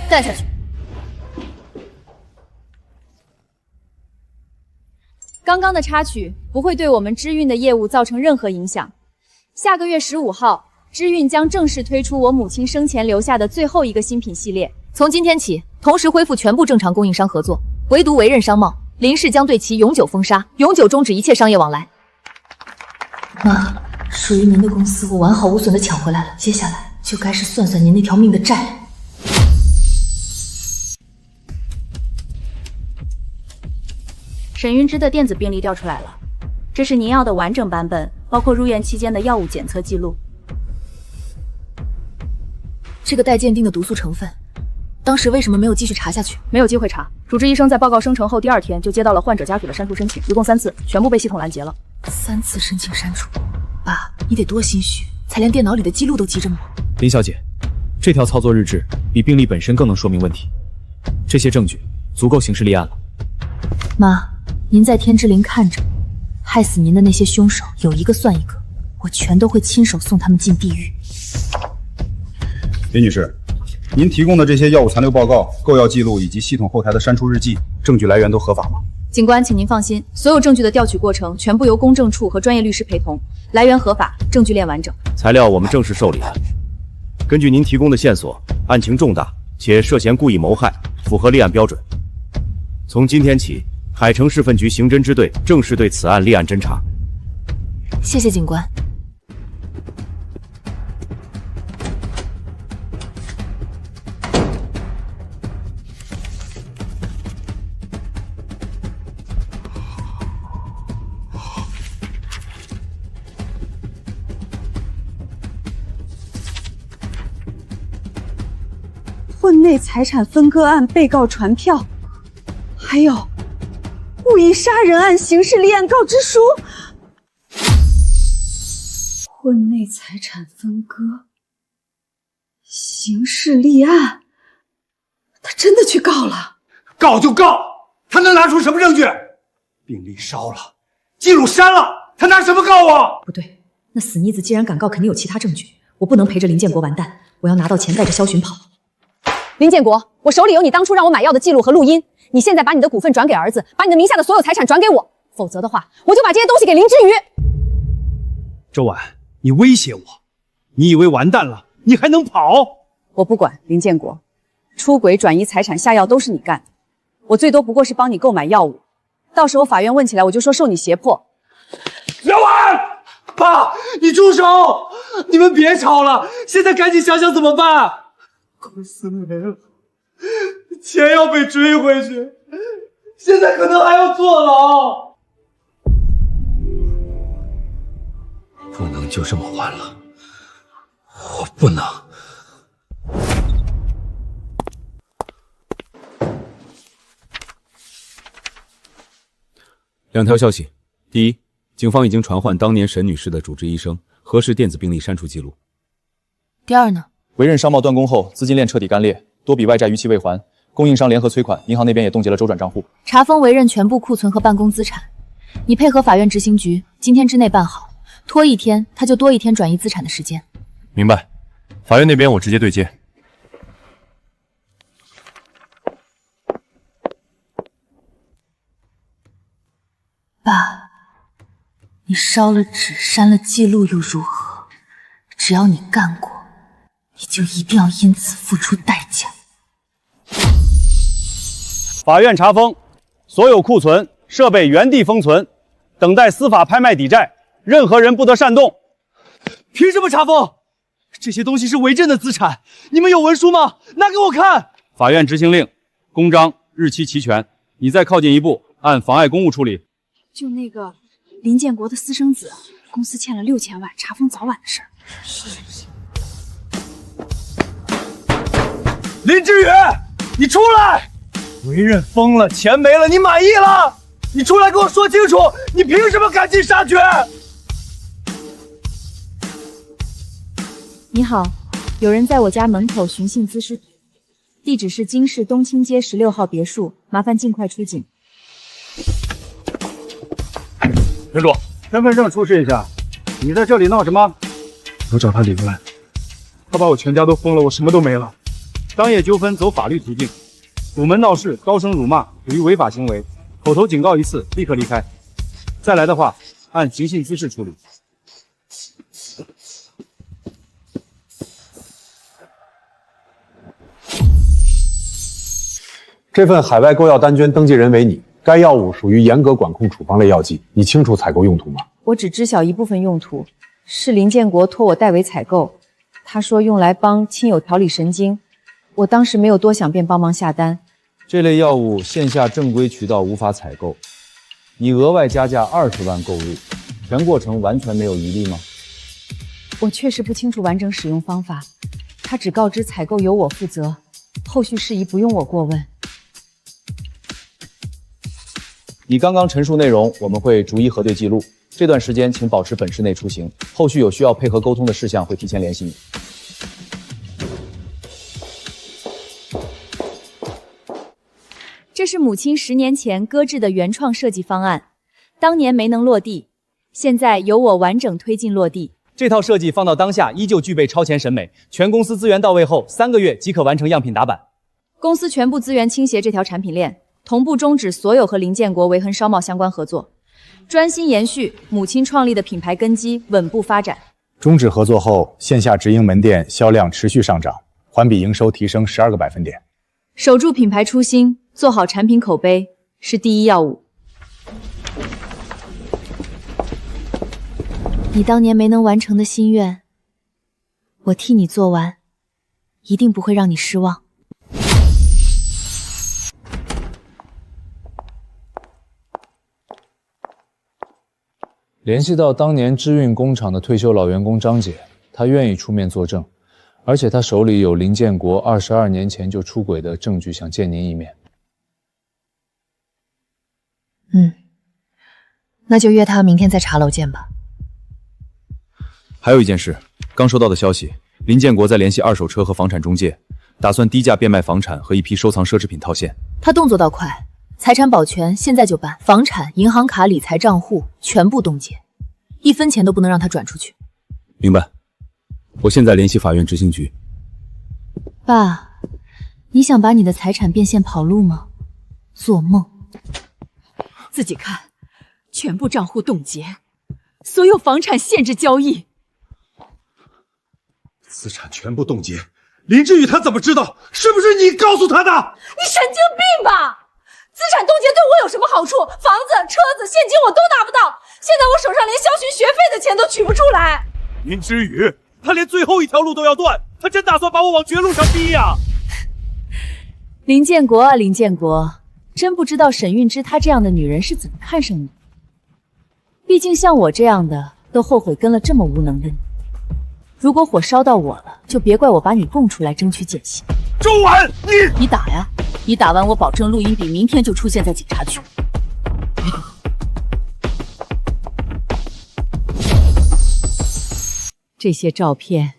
带下去。刚刚的插曲不会对我们知韵的业务造成任何影响。下个月15号，知韵将正式推出我母亲生前留下的最后一个新品系列。从今天起，同时恢复全部正常供应商合作，唯独维任商贸，林氏将对其永久封杀，永久终止一切商业往来。妈，属于您的公司我完好无损的抢回来了，接下来就该是算算您那条命的债了。沈韵之的电子病历调出来了，这是您要的完整版本，包括入院期间的药物检测记录。这个待鉴定的毒素成分，当时为什么没有继续查下去？没有机会查。主治医生在报告生成后第2天就接到了患者家属的删除申请，一共3次，全部被系统拦截了。3次申请删除，爸，你得多心虚，才连电脑里的记录都记着吗？林小姐，这条操作日志比病历本身更能说明问题，这些证据足够刑事立案了。妈，您在天之灵看着，害死您的那些凶手有一个算一个，我全都会亲手送他们进地狱。林女士，您提供的这些药物残留报告、购药记录以及系统后台的删除日记，证据来源都合法吗？警官，请您放心，所有证据的调取过程全部由公证处和专业律师陪同，来源合法，证据链完整。材料我们正式受理了。根据您提供的线索，案情重大，且涉嫌故意谋害，符合立案标准。从今天起，海城市分局刑侦支队正式对此案立案侦查。谢谢警官。婚内财产分割案被告传票，还有故意杀人案刑事立案告知书。婚内财产分割，刑事立案，他真的去告了？告就告，他能拿出什么证据？病历烧了，记录删了，他拿什么告我？不对，那死妮子既然敢告，肯定有其他证据，我不能陪着林建国完蛋，我要拿到钱带着萧寻跑。林建国，我手里有你当初让我买药的记录和录音，你现在把你的股份转给儿子，把你的名下的所有财产转给我，否则的话，我就把这些东西给林之瑜。周婉，你威胁我，你以为完蛋了，你还能跑？我不管，林建国，出轨、转移财产、下药都是你干的，我最多不过是帮你购买药物，到时候法院问起来，我就说受你胁迫。小婉，爸，你住手！你们别吵了，现在赶紧想想怎么办。公司没了，钱要被追回去，现在可能还要坐牢。不能就这么完了，我不能。2条消息：第一，警方已经传唤当年沈女士的主治医生，核实电子病历删除记录。第二呢？维任商贸断供后，资金链彻底干裂，多笔外债逾期未还，供应商联合催款，银行那边也冻结了周转账户。查封维任全部库存和办公资产，你配合法院执行局，今天之内办好，拖1天他就多1天转移资产的时间。明白，法院那边我直接对接。爸，你烧了纸，删了记录又如何？只要你干过，你就一定要因此付出代价。法院查封，所有库存设备原地封存，等待司法拍卖抵债，任何人不得擅动。凭什么查封？这些东西是为朕的资产，你们有文书吗？拿给我看。法院执行令，公章日期齐全，你再靠近一步，按妨碍公务处理。就那个林建国的私生子，公司欠了6000万，查封早晚的事儿。林之宇，你出来！为任疯了，钱没了，你满意了？你出来给我说清楚，你凭什么赶尽杀绝？你好，有人在我家门口寻衅滋事，地址是京市东青街16号别墅，麻烦尽快出警。城主，身份证出示一下。你在这里闹什么？我找他理论，他把我全家都封了，我什么都没了。商业纠纷走法律途径，堵门闹事、高声辱骂属于违法行为，口头警告一次，立刻离开。再来的话，按刑信滋事处理。这份海外购药单捐登记人为你，该药物属于严格管控处方类药剂，你清楚采购用途吗？我只知晓一部分用途，是林建国托我代为采购，他说用来帮亲友调理神经，我当时没有多想，便帮忙下单。这类药物线下正规渠道无法采购，你额外加价20万购入，全过程完全没有疑虑吗？我确实不清楚完整使用方法，他只告知采购由我负责，后续事宜不用我过问。你刚刚陈述内容，我们会逐一核对记录。这段时间请保持本市内出行，后续有需要配合沟通的事项会提前联系你。这是母亲10年前搁置的原创设计方案，当年没能落地，现在由我完整推进落地。这套设计放到当下依旧具备超前审美，全公司资源到位后3个月即可完成样品打版。公司全部资源倾斜这条产品链，同步终止所有和林建国、维恒商贸相关合作，专心延续母亲创立的品牌根基，稳步发展。终止合作后，线下直营门店销量持续上涨，环比营收提升12个百分点。守住品牌初心，做好产品口碑是第一要务。你当年没能完成的心愿，我替你做完，一定不会让你失望。联系到当年知运工厂的退休老员工张姐，她愿意出面作证，而且她手里有林建国22年前就出轨的证据，想见您一面。那就约他明天在茶楼见吧。还有一件事，刚收到的消息，林建国在联系二手车和房产中介，打算低价变卖房产和一批收藏奢侈品套现。他动作倒快，财产保全现在就办，房产、银行卡、理财账户全部冻结，1分钱都不能让他转出去。明白。我现在联系法院执行局。爸，你想把你的财产变现跑路吗？做梦！自己看，全部账户冻结，所有房产限制交易。资产全部冻结，林志宇他怎么知道？是不是你告诉他的？你神经病吧！资产冻结对我有什么好处？房子、车子、现金我都拿不到，现在我手上连肖寻学费的钱都取不出来。林之宇，他连最后一条路都要断，他真打算把我往绝路上逼呀！林建国啊，林建国，真不知道沈韵之她这样的女人是怎么看上你。毕竟像我这样的，都后悔跟了这么无能的你。如果火烧到我了，就别怪我把你供出来争取减刑。周婉，你打呀！你打完我保证录音笔明天就出现在警察局。这些照片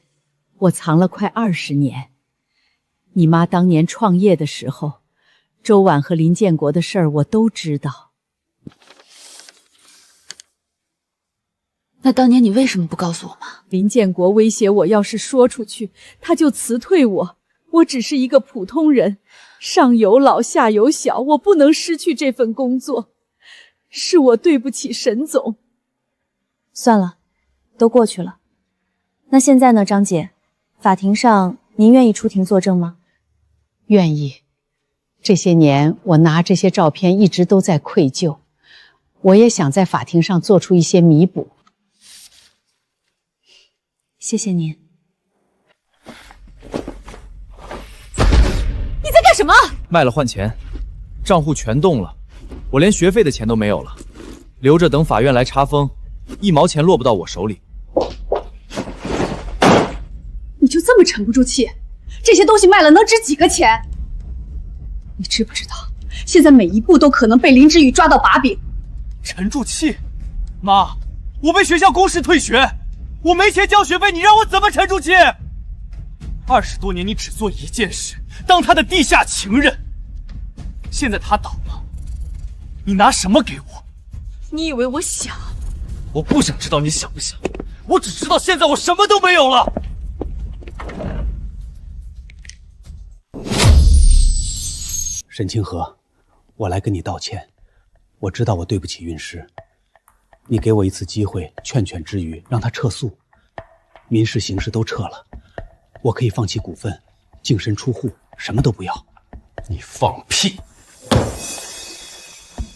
我藏了快20年。你妈当年创业的时候，周婉和林建国的事儿我都知道。那当年你为什么不告诉我吗？林建国威胁我，要是说出去，他就辞退我。我只是一个普通人，上有老下有小，我不能失去这份工作，是我对不起沈总。算了，都过去了。那现在呢，张姐？法庭上您愿意出庭作证吗？愿意。这些年我拿这些照片一直都在愧疚，我也想在法庭上做出一些弥补。谢谢您。你在干什么？卖了换钱，账户全动了，我连学费的钱都没有了，留着等法院来查封，1毛钱落不到我手里。你就这么沉不住气？这些东西卖了能值几个钱？你知不知道，现在每一步都可能被林之宇抓到把柄。沉住气，妈，我被学校公示退学，我没钱交学费，你让我怎么沉住气？20多年你只做一件事，当他的地下情人。现在他倒了，你拿什么给我？你以为我想？我不想知道你想不想，我只知道现在我什么都没有了。沈清河，我来跟你道歉。我知道我对不起韵诗，你给我一次机会，劝劝之余，让他撤诉，民事、刑事都撤了，我可以放弃股份，净身出户，什么都不要。你放屁！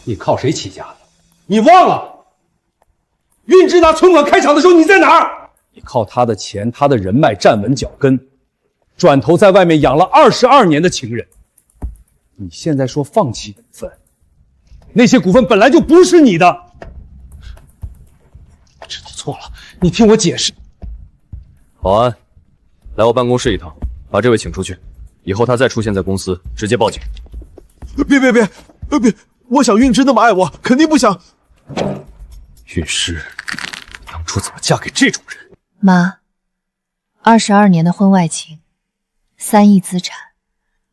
你靠谁起家的？你忘了？韵之拿存款开厂的时候你在哪儿？你靠他的钱、他的人脉站稳脚跟，转头在外面养了22年的情人。你现在说放弃股份，那些股份本来就不是你的。知道错了，你听我解释。保安，来我办公室一趟，把这位请出去。以后他再出现在公司，直接报警。别！我想韵之那么爱我，肯定不想。韵诗，当初怎么嫁给这种人？妈，22年的婚外情，3亿资产，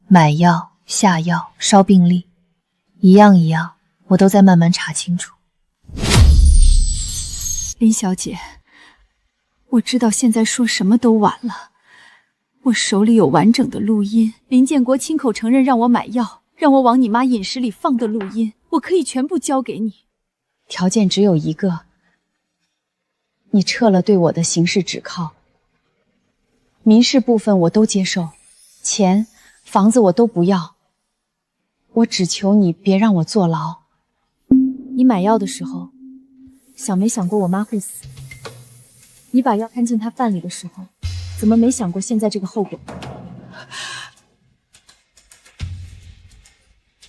买药、下药、烧病历，一样一样，我都在慢慢查清楚。林小姐，我知道现在说什么都晚了，我手里有完整的录音，林建国亲口承认让我买药，让我往你妈饮食里放的录音，我可以全部交给你。条件只有一个，你撤了对我的刑事指控，民事部分我都接受，钱、房子我都不要，我只求你别让我坐牢。你买药的时候，想没想过我妈会死？你把药摊进她饭里的时候，怎么没想过现在这个后果？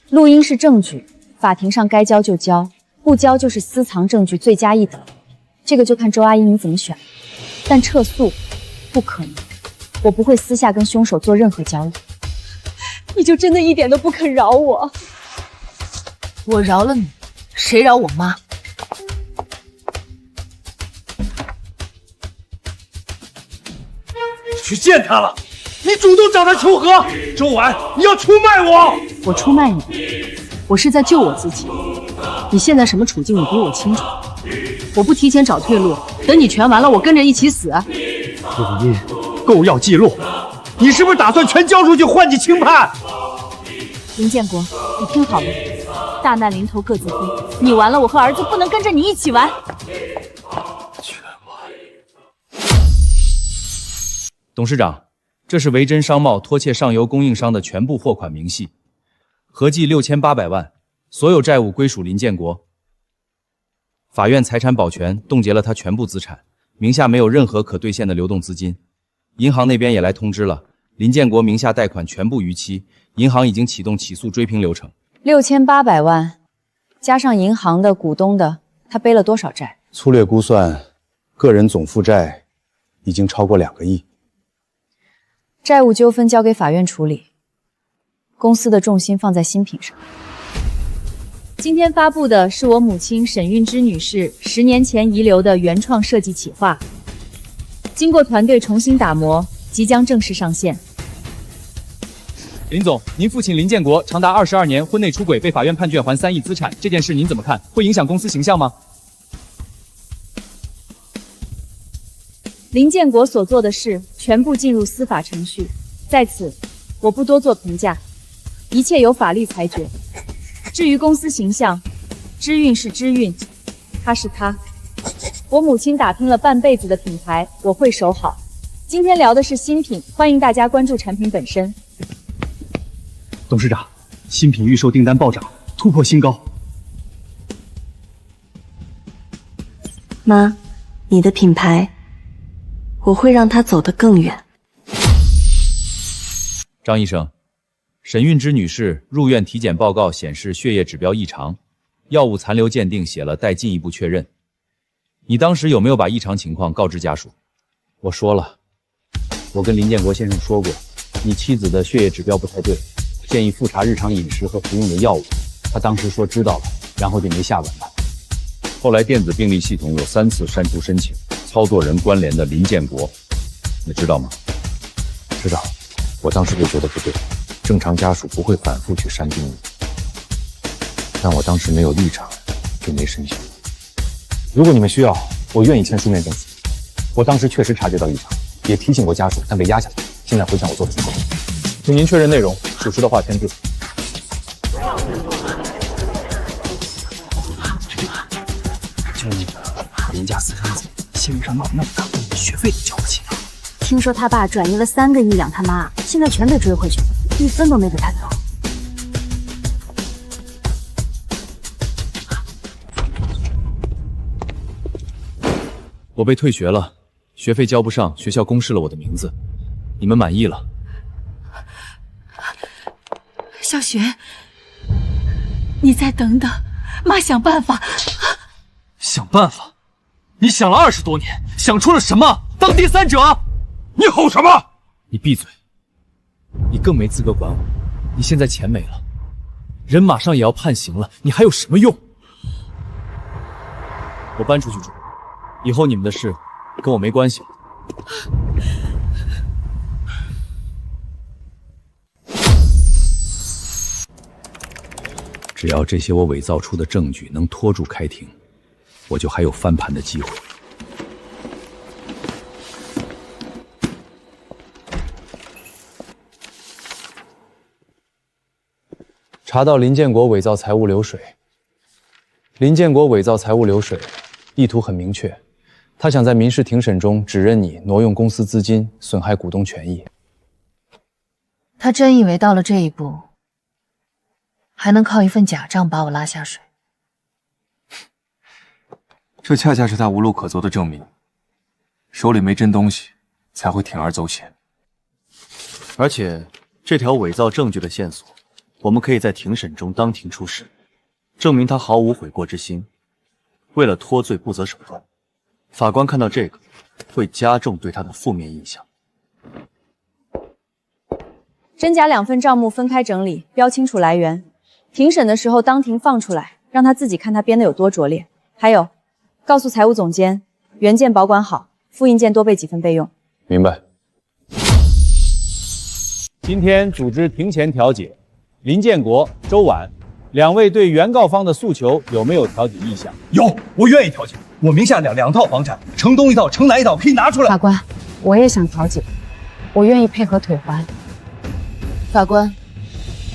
录音是证据，法庭上该交就交，不交就是私藏证据，罪加一等。这个就看周阿姨你怎么选。但撤诉不可能，我不会私下跟凶手做任何交易。你就真的一点都不肯饶我？我饶了你，谁饶我妈？去见他了，你主动找他求和，周婉，你要出卖我！我出卖你，我是在救我自己。你现在什么处境，你比我清楚。我不提前找退路，等你全完了，我跟着一起死。录音、购药记录，你是不是打算全交出去换取轻判？林建国，你听好了，大难临头各自飞，你完了，我和儿子不能跟着你一起完。董事长，这是维珍商贸拖欠上游供应商的全部货款明细，合计6800万，所有债务归属林建国。法院财产保全冻结了他全部资产，名下没有任何可兑现的流动资金。银行那边也来通知了，林建国名下贷款全部逾期，银行已经启动起诉追评流程。6800万，加上银行的、股东的，他背了多少债？粗略估算，个人总负债已经超过2个亿。债务纠纷交给法院处理，公司的重心放在新品上。今天发布的是我母亲沈韵之女士10年前遗留的原创设计企划，经过团队重新打磨，即将正式上线。林总，您父亲林建国长达22年婚内出轨，被法院判决还3亿资产，这件事您怎么看？会影响公司形象吗？林建国所做的事全部进入司法程序，在此我不多做评价，一切由法律裁决。至于公司形象，知韵是知韵，他是他。我母亲打拼了半辈子的品牌，我会守好。今天聊的是新品，欢迎大家关注产品本身。董事长，新品预售订单暴涨，突破新高。妈，你的品牌，我会让它走得更远。张医生，沈韵之女士入院体检报告显示血液指标异常，药物残留鉴定写了待进一步确认。你当时有没有把异常情况告知家属？我说了，我跟林建国先生说过，你妻子的血液指标不太对，建议复查日常饮食和服用的药物。他当时说知道了，然后就没下文了。后来电子病历系统有3次删除申请，操作人关联的林建国，你知道吗？知道，我当时就觉得不对，正常家属不会反复去删病历，但我当时没有立场，就没申请。如果你们需要，我愿意签书面证词。我当时确实察觉到异常，也提醒过家属，但被压下来。现在回想我做的不够，请您确认内容，属实的话签字。就那个林家私生子，新闻上闹那么大，学费都交不起呢。听说他爸转移了3个亿养他妈，现在全被追回去，1分都没给他留。我被退学了，学费交不上，学校公示了我的名字。你们满意了？小雪，你再等等，妈想办法。想办法？你想了20多年，想出了什么？当第三者？你吼什么？你闭嘴！你更没资格管我。你现在钱没了，人马上也要判刑了，你还有什么用？我搬出去住，以后你们的事跟我没关系了。只要这些我伪造出的证据能拖住开庭，我就还有翻盘的机会。查到林建国伪造财务流水。林建国伪造财务流水，意图很明确，他想在民事庭审中指认你挪用公司资金，损害股东权益。他真以为到了这一步，还能靠一份假账把我拉下水？这恰恰是他无路可走的证明，手里没真东西，才会铤而走险。而且，这条伪造证据的线索，我们可以在庭审中当庭出示，证明他毫无悔过之心，为了脱罪不择手段。法官看到这个，会加重对他的负面印象。真假2份账目分开整理，标清楚来源。庭审的时候当庭放出来，让他自己看他编的有多拙劣。还有，告诉财务总监，原件保管好，复印件多备几份备用。明白。今天组织庭前调解，林建国、周婉2位对原告方的诉求有没有调解意向？有，我愿意调解。我名下两套房产，城东一套，城南一套，可以拿出来。法官，我也想调解，我愿意配合退还。法官，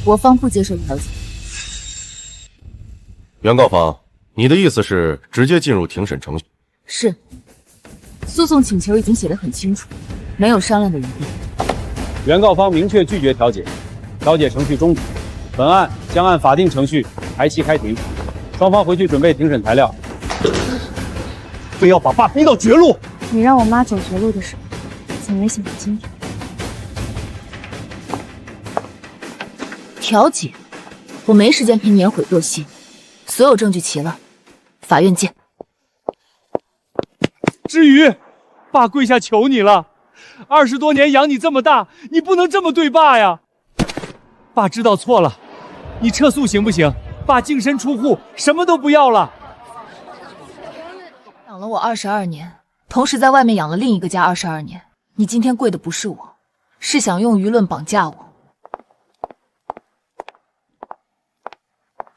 我方不接受调解。原告方，你的意思是直接进入庭审程序？是，诉讼请求已经写得很清楚，没有商量的余地。原告方明确拒绝调解，调解程序终止。本案将按法定程序排期开庭，双方回去准备庭审材料。非要把爸逼到绝路！你让我妈走绝路的时候，怎么没想到今天？调解？我没时间陪你演悔过戏。所有证据齐了，法院见。之余，爸跪下求你了，20多年养你这么大，你不能这么对爸呀！爸知道错了，你撤诉行不行？爸净身出户，什么都不要了。养了我22年，同时在外面养了另一个家22年。你今天跪的不是我，是想用舆论绑架我。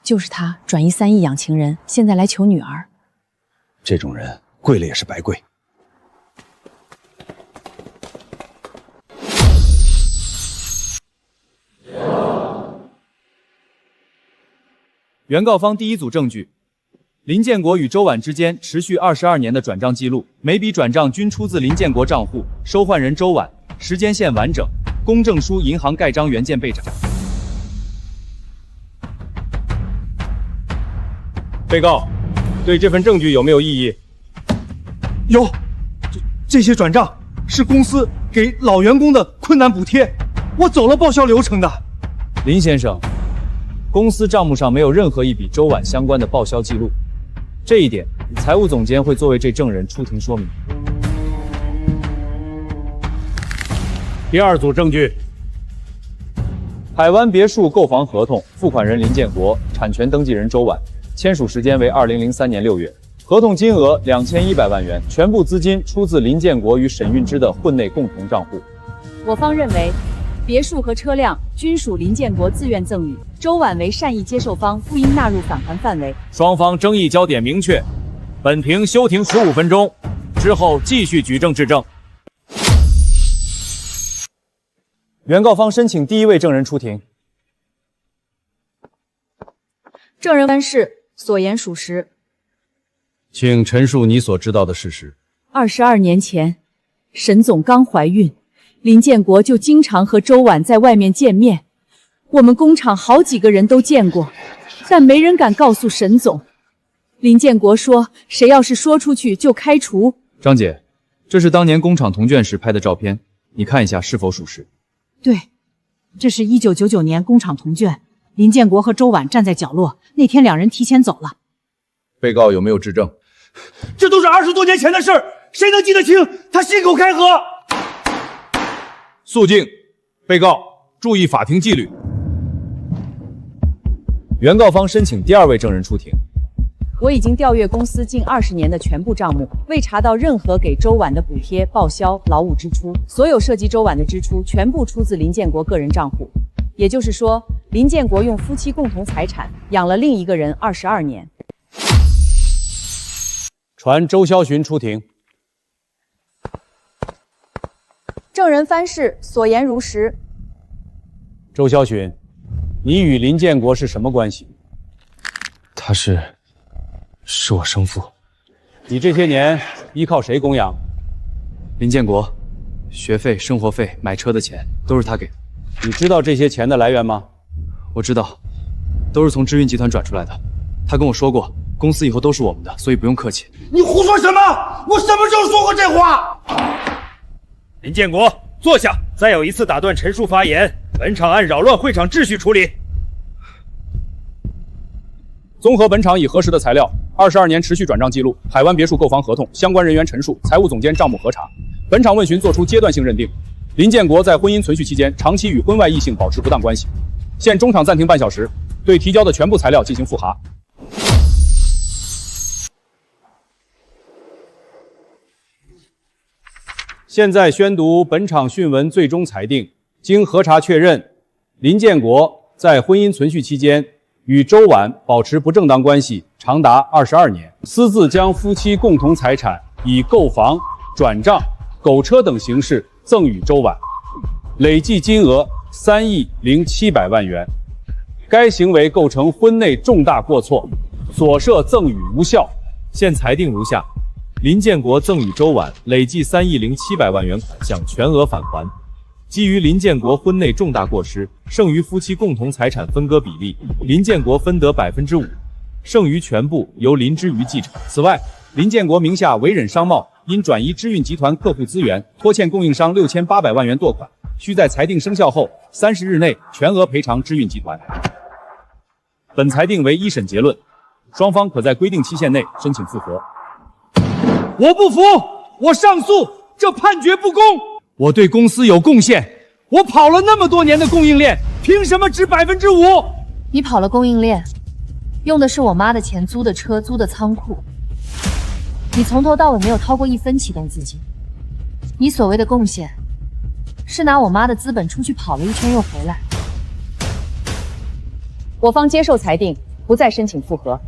就是他转移3亿养情人，现在来求女儿。这种人跪了也是白跪。原告方第一组证据：林建国与周婉之间持续22年的转账记录，每笔转账均出自林建国账户，收换人周婉，时间线完整，公证书、银行盖章原件备trả。被告，对这份证据有没有异议？有，这些转账是公司给老员工的困难补贴，我走了报销流程的。林先生，公司账目上没有任何一笔周晚相关的报销记录，这一点财务总监会作为这证人出庭说明。第二组证据。海湾别墅购房合同，付款人林建国，产权登记人周晚，签署时间为2003年6月，合同金额2100万元，全部资金出自林建国与沈运之的婚内共同账户。我方认为，别墅和车辆均属林建国自愿赠与，周晚为善意接受方，不应纳入返还范围。双方争议焦点明确，本庭休庭15分钟，之后继续举证质证。原告方申请第一位证人出庭。证人宣誓，所言属实。请陈述你所知道的事实。22年前，沈总刚怀孕，林建国就经常和周婉在外面见面，我们工厂好几个人都见过，但没人敢告诉沈总。林建国说，谁要是说出去就开除。张姐，这是当年工厂同卷时拍的照片，你看一下是否属实。对，这是1999年工厂同卷，林建国和周婉站在角落，那天两人提前走了。被告有没有质证？这都是20多年前的事儿，谁能记得清？他信口开河。肃静，被告注意法庭纪律。原告方申请第二位证人出庭。我已经调阅公司近20年的全部账目，未查到任何给周婉的补贴、报销、劳务支出，所有涉及周婉的支出全部出自林建国个人账户。也就是说，林建国用夫妻共同财产养了另一个人22年。传周霄寻出庭。证人翻誓，所言如实。周霄寻，你与林建国是什么关系？他是我生父。你这些年依靠谁供养？林建国，学费、生活费、买车的钱都是他给的。你知道这些钱的来源吗？我知道，都是从知运集团转出来的。他跟我说过，公司以后都是我们的，所以不用客气。你胡说什么？我什么时候说过这话？林建国，坐下。再有一次打断陈述发言，本场按扰乱会场秩序处理。综合本场已核实的材料，22年持续转账记录、海湾别墅购房合同、相关人员陈述、财务总监账目核查，本场问询作出阶段性认定：林建国在婚姻存续期间长期与婚外异性保持不当关系。现中场暂停半小时，对提交的全部材料进行复核。现在宣读本场讯问最终裁定：经核查确认，林建国在婚姻存续期间与周婉保持不正当关系长达22年，私自将夫妻共同财产以购房、转账、购车等形式赠与周婉，累计金额3亿0700万元。该行为构成婚内重大过错，所涉赠与无效。现裁定如下：林建国赠与周婉累计3亿0700万元款项全额返还。基于林建国婚内重大过失，剩余夫妻共同财产分割比例，林建国分得5%，剩余全部由林之瑜继承。此外，林建国名下维忍商贸因转移知运集团客户资源，拖欠供应商6800万元剁款，需在裁定生效后30日内全额赔偿知运集团。本裁定为一审结论，双方可在规定期限内申请复核。我不服，我上诉，这判决不公。我对公司有贡献，我跑了那么多年的供应链，凭什么值5%？你跑了供应链，用的是我妈的钱租的车、租的仓库，你从头到尾没有掏过1分启动资金。你所谓的贡献，是拿我妈的资本出去跑了一圈又回来。我方接受裁定，不再申请复核。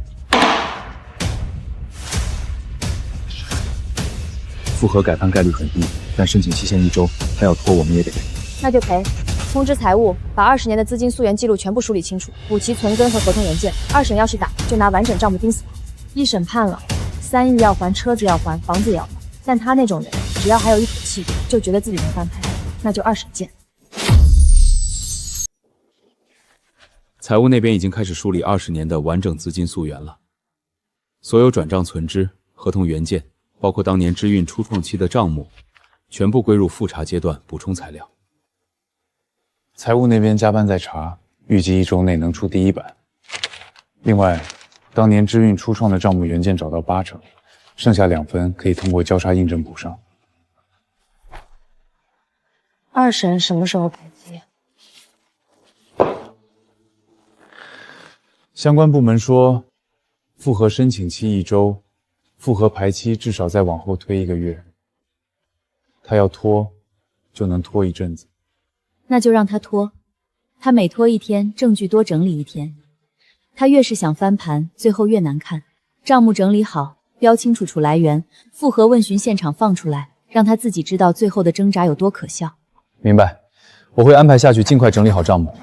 复核改判概率很低，但申请期限1周，他要拖我们也得赔。那就赔。通知财务，把20年的资金溯源记录全部梳理清楚，补齐存根和合同文件。2审要是打，就拿完整账目盯死他。1审判了，3亿要还，车子要还，房子也要还。但他那种人，只要还有一口气，就觉得自己能翻盘，那就2审见。财务那边已经开始梳理20年的完整资金溯源了，所有转账存支、合同原件、包括当年知运初创期的账目，全部归入复查阶段补充材料。财务那边加班在查，预计1周内能出第1版。另外，当年知运初创的账目原件找到80%，剩下2分可以通过交叉印证补上。二审什么时候排期？相关部门说，复核申请期1周，复核排期至少再往后推1个月。他要拖，就能拖一阵子。那就让他拖，他每拖1天，证据多整理1天。他越是想翻盘，最后越难看。账目整理好，标清楚来源，复核问询现场放出来，让他自己知道最后的挣扎有多可笑。明白，我会安排下去，尽快整理好账目。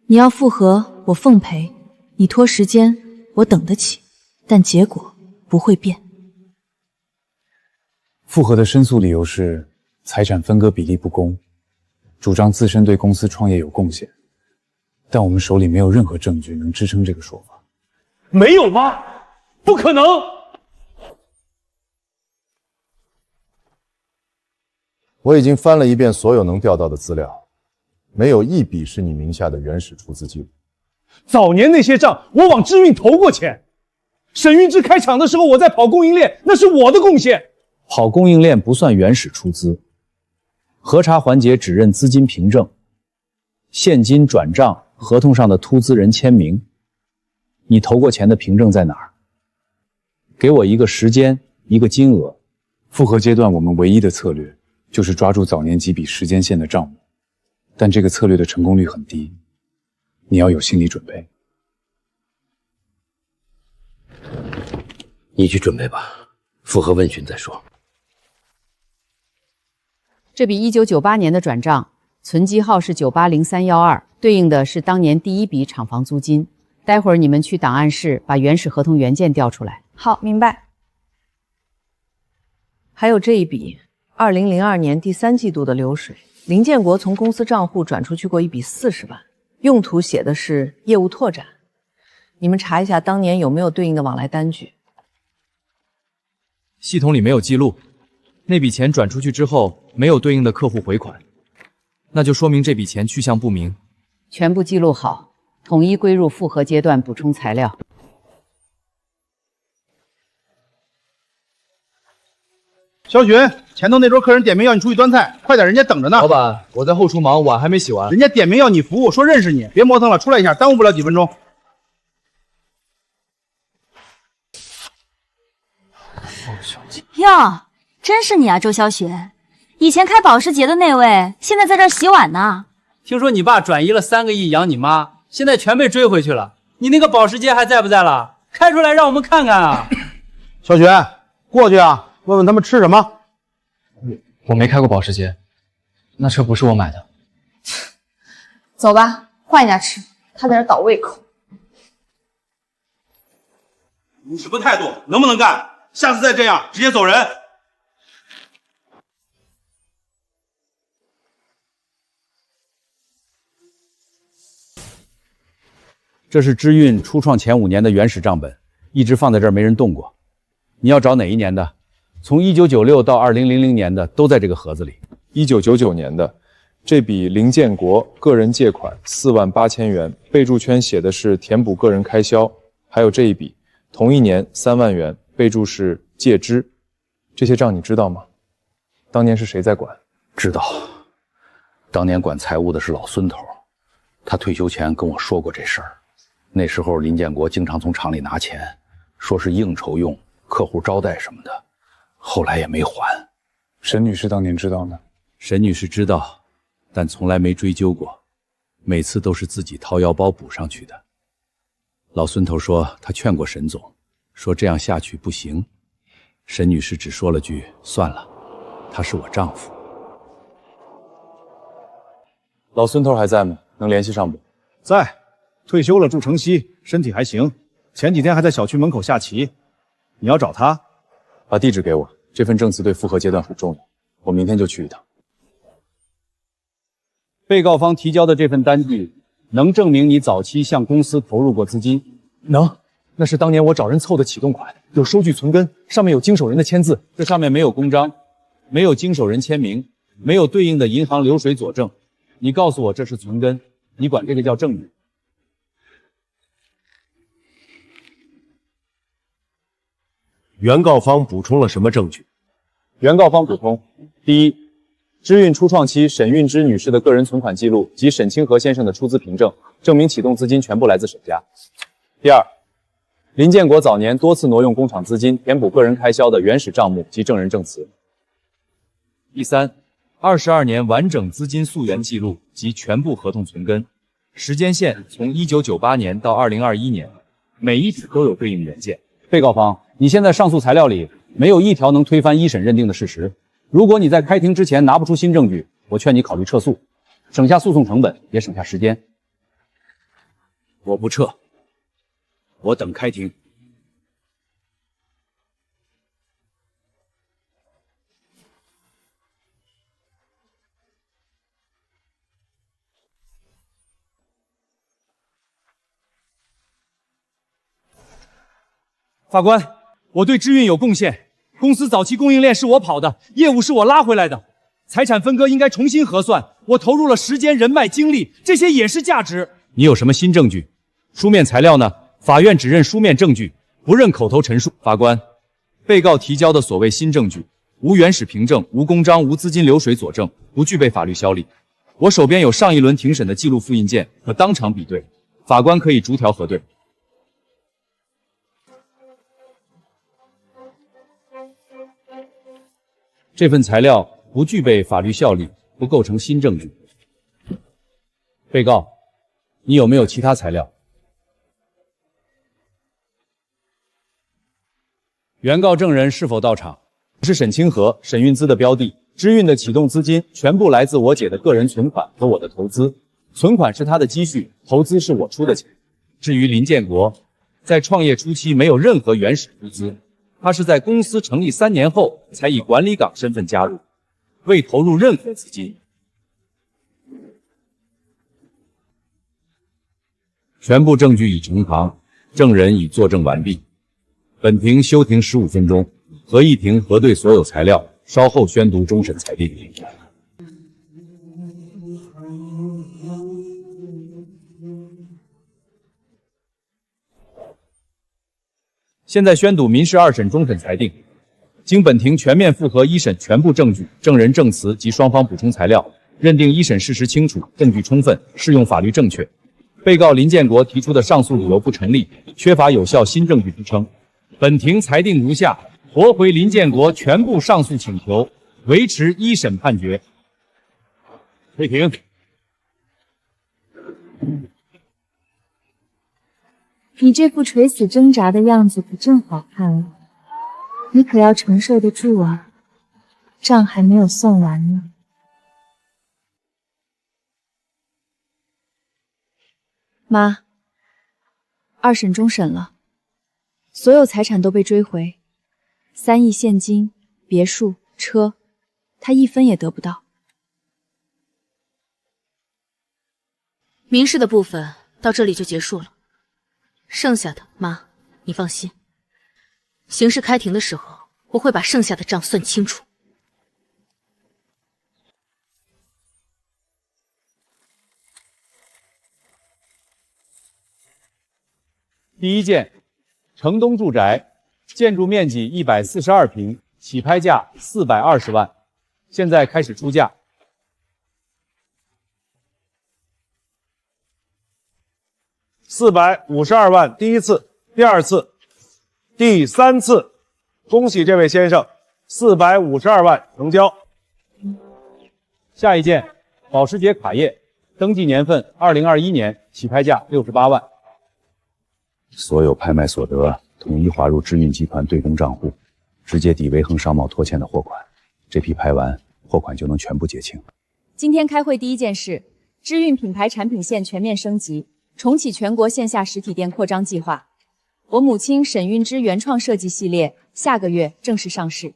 你要复核，我奉陪；你拖时间，我等得起，但结果不会变。复核的申诉理由是财产分割比例不公，主张自身对公司创业有贡献，但我们手里没有任何证据能支撑这个说法。没有吗？不可能！我已经翻了一遍所有能调到的资料，没有一笔是你名下的原始出资记录。早年那些账，我往知运投过钱。沈运之开厂的时候，我在跑供应链，那是我的贡献。跑供应链不算原始出资，核查环节只认资金凭证，现金转账合同上的出资人签名。你投过钱的凭证在哪儿？给我一个时间，一个金额。复核阶段我们唯一的策略就是抓住早年几笔时间线的账目，但这个策略的成功率很低，你要有心理准备。你去准备吧，复核问询再说。这笔1998年的转账，存基号是980312，对应的是当年第1笔厂房租金。待会儿你们去档案室把原始合同原件调出来。好，明白。还有这一笔，2002年第3季度的流水，林建国从公司账户转出去过一笔40万，用途写的是业务拓展。你们查一下当年有没有对应的往来单据。系统里没有记录，那笔钱转出去之后没有对应的客户回款，那就说明这笔钱去向不明。全部记录好，统一归入复核阶段补充材料。肖群，前头那桌客人点名要你出去端菜，快点，人家等着呢。老板，我在后厨忙，碗还没洗完。人家点名要你服务，说认识你，别磨蹭了，出来一下，耽误不了几分钟。哟，真是你啊，周小雪！以前开保时捷的那位，现在在这儿洗碗呢。听说你爸转移了3个亿养你妈，现在全被追回去了。你那个保时捷还在不在了？开出来让我们看看啊！小雪，过去啊！问问他们吃什么。我没开过保时捷，那车不是我买的。走吧，换一家吃，他在这倒胃口。你什么态度？能不能干？下次再这样，直接走人。这是知运初创前5年的原始账本，一直放在这儿没人动过。你要找哪一年的？从1996到2000年的都在这个盒子里。1999年的这笔林建国个人借款48000元，备注圈写的是填补个人开销。还有这一笔，同一年3万元，备注是借支。这些账你知道吗？当年是谁在管？知道，当年管财务的是老孙头，他退休前跟我说过这事儿。那时候林建国经常从厂里拿钱，说是应酬用，客户招待什么的，后来也没还。沈女士当年知道呢？沈女士知道，但从来没追究过，每次都是自己掏腰包补上去的。老孙头说他劝过沈总，说这样下去不行。沈女士只说了句算了，他是我丈夫。老孙头还在吗？能联系上不？在，退休了，住城西，身体还行。前几天还在小区门口下棋。你要找他，把地址给我，这份证词对复核阶段很重要，我明天就去一趟。被告方提交的这份单据能证明你早期向公司投入过资金？能。那是当年我找人凑的启动款，有收据存根，上面有经手人的签字。这上面没有公章，没有经手人签名，没有对应的银行流水佐证。你告诉我这是存根，你管这个叫证据？原告方补充了什么证据？原告方补充：第一，知运初创期沈运之女士的个人存款记录及沈清河先生的出资凭证，证明启动资金全部来自沈家。第二，林建国早年多次挪用工厂资金填补个人开销的原始账目及证人证词。第三，22年完整资金溯源记录及全部合同存根，时间线从1998年到2021年，每一纸都有对应原件。被告方，你现在上诉材料里没有一条能推翻一审认定的事实。如果你在开庭之前拿不出新证据，我劝你考虑撤诉，省下诉讼成本，也省下时间。我不撤，我等开庭。法官，我对知运有贡献，公司早期供应链是我跑的，业务是我拉回来的，财产分割应该重新核算，我投入了时间、人脉、精力，这些也是价值。你有什么新证据？书面材料呢？法院只认书面证据，不认口头陈述。法官，被告提交的所谓新证据，无原始凭证、无公章、无资金流水佐证，不具备法律效力。我手边有上一轮庭审的记录复印件，可当场比对，法官可以逐条核对。这份材料不具备法律效力，不构成新证据。被告，你有没有其他材料？原告证人是否到场？是沈清河、沈运资的标的，知运的启动资金全部来自我姐的个人存款和我的投资，存款是她的积蓄，投资是我出的钱。至于林建国，在创业初期没有任何原始出资。他是在公司成立3年后才以管理岗身份加入，未投入任何资金。全部证据已呈堂，证人已作证完毕。本庭休庭15分钟，合议庭核对所有材料，稍后宣读终审裁定。现在宣读民事2审终审裁定，经本庭全面复核1审全部证据、证人证词及双方补充材料，认定1审事实清楚、证据充分、适用法律正确。被告林建国提出的上诉理由不成立，缺乏有效新证据支撑。本庭裁定如下：驳回林建国全部上诉请求，维持1审判决。退庭。你这副垂死挣扎的样子可真好看啊！你可要承受得住啊，账还没有算完呢。妈，2审终审了，所有财产都被追回，3亿现金、别墅、车，他1分也得不到。民事的部分到这里就结束了。剩下的，妈，你放心，刑事开庭的时候，我会把剩下的账算清楚。第一件，城东住宅，建筑面积142平，起拍价420万，现在开始出价。452万，第一次、第二次、第3次，恭喜这位先生，452万成交。下一件，保时捷卡宴，登记年份2021年，起拍价68万。所有拍卖所得统一划入知运集团对公账户，直接抵维恒商贸拖欠的货款。这批拍完，货款就能全部结清。今天开会第一件事，知运品牌产品线全面升级，重启全国线下实体店扩张计划。我母亲沈运之原创设计系列下个月正式上市。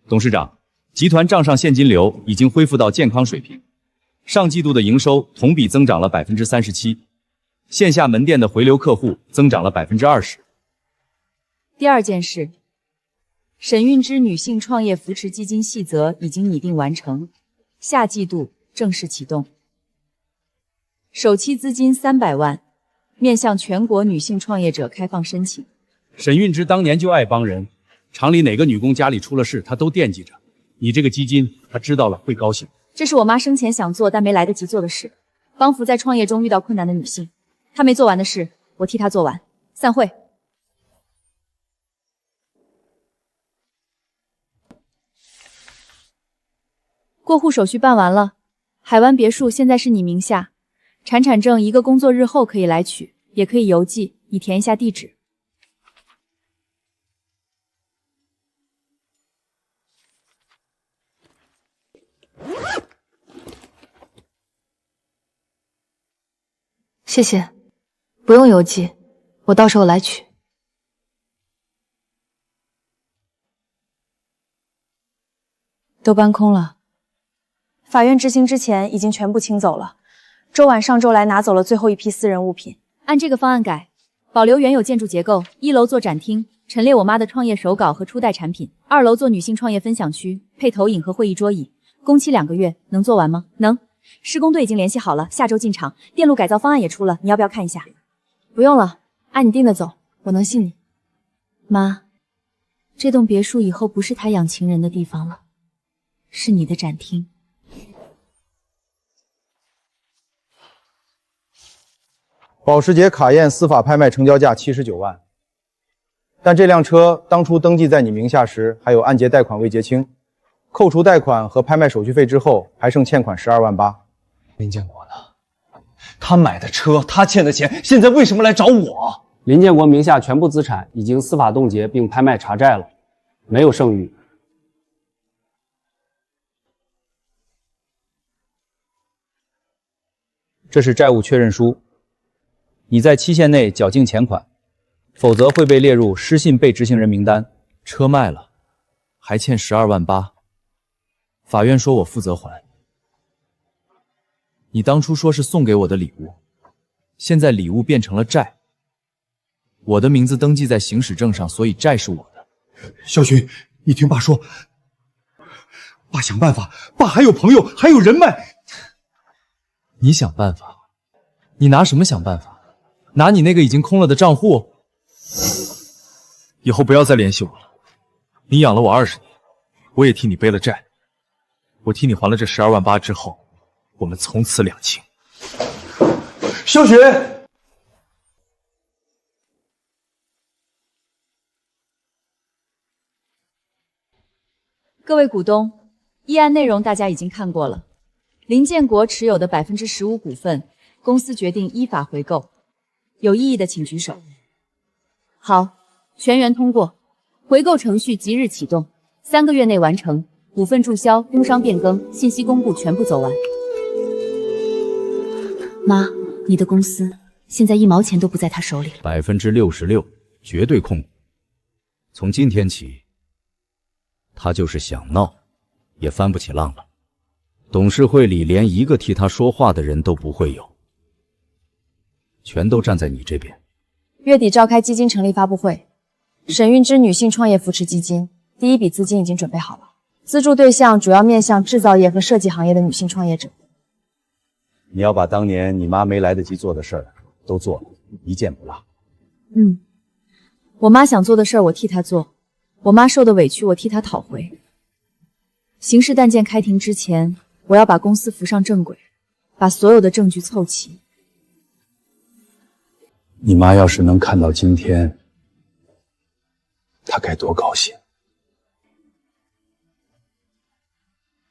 董事长，集团账上现金流已经恢复到健康水平，上季度的营收同比增长了37%，线下门店的回流客户增长了20%。第二件事，沈运之女性创业扶持基金细则已经拟定完成，下季度正式启动。首期资金300万，面向全国女性创业者开放申请。沈运之当年就爱帮人，厂里哪个女工家里出了事，她都惦记着。你这个基金，她知道了会高兴。这是我妈生前想做但没来得及做的事，帮扶在创业中遇到困难的女性。她没做完的事，我替她做完。散会。过户手续办完了，海湾别墅现在是你名下，产证1个工作日后可以来取，也可以邮寄，你填一下地址。谢谢，不用邮寄，我到时候来取。都搬空了，法院执行之前已经全部清走了。周晚上周来拿走了最后一批私人物品。按这个方案改，保留原有建筑结构，1楼做展厅，陈列我妈的创业手稿和初代产品；2楼做女性创业分享区，配投影和会议桌椅。工期2个月，能做完吗？能。施工队已经联系好了，下周进场。电路改造方案也出了，你要不要看一下？不用了，按你定的走，我能信你。妈，这栋别墅以后不是他养情人的地方了，是你的展厅。保时捷卡宴司法拍卖成交价79万，但这辆车当初登记在你名下时还有按揭贷款未结清，扣除贷款和拍卖手续费之后，还剩欠款12万8。林建国呢？他买的车，他欠的钱，现在为什么来找我？林建国名下全部资产已经司法冻结并拍卖查债了，没有剩余。这是债务确认书，你在期限内缴净钱款，否则会被列入失信被执行人名单。车卖了，还欠12万8，法院说我负责还。你当初说是送给我的礼物，现在礼物变成了债。我的名字登记在行驶证上，所以债是我的。小寻，你听爸说，爸想办法，爸还有朋友，还有人脉。你想办法？你拿什么想办法？拿你那个已经空了的账户？以后不要再联系我了。你养了我20年，我也替你背了债。我替你还了这12万8之后，我们从此两清。小雪，各位股东，议案内容大家已经看过了。林建国持有的15%股份，公司决定依法回购。有异议的请举手。好，全员通过。回购程序即日启动，3个月内完成。股份注销、工商变更、信息公布全部走完。妈，你的公司现在1毛钱都不在他手里。66%绝对控股。从今天起，他就是想闹，也翻不起浪了。董事会里连一个替他说话的人都不会有，全都站在你这边。月底召开基金成立发布会，沈运之女性创业扶持基金第一笔资金已经准备好了，资助对象主要面向制造业和设计行业的女性创业者。你要把当年你妈没来得及做的事儿都做了，一件不落。我妈想做的事儿我替她做，我妈受的委屈我替她讨回。刑事案件开庭之前，我要把公司扶上正轨，把所有的证据凑齐。你妈要是能看到今天，她该多高兴。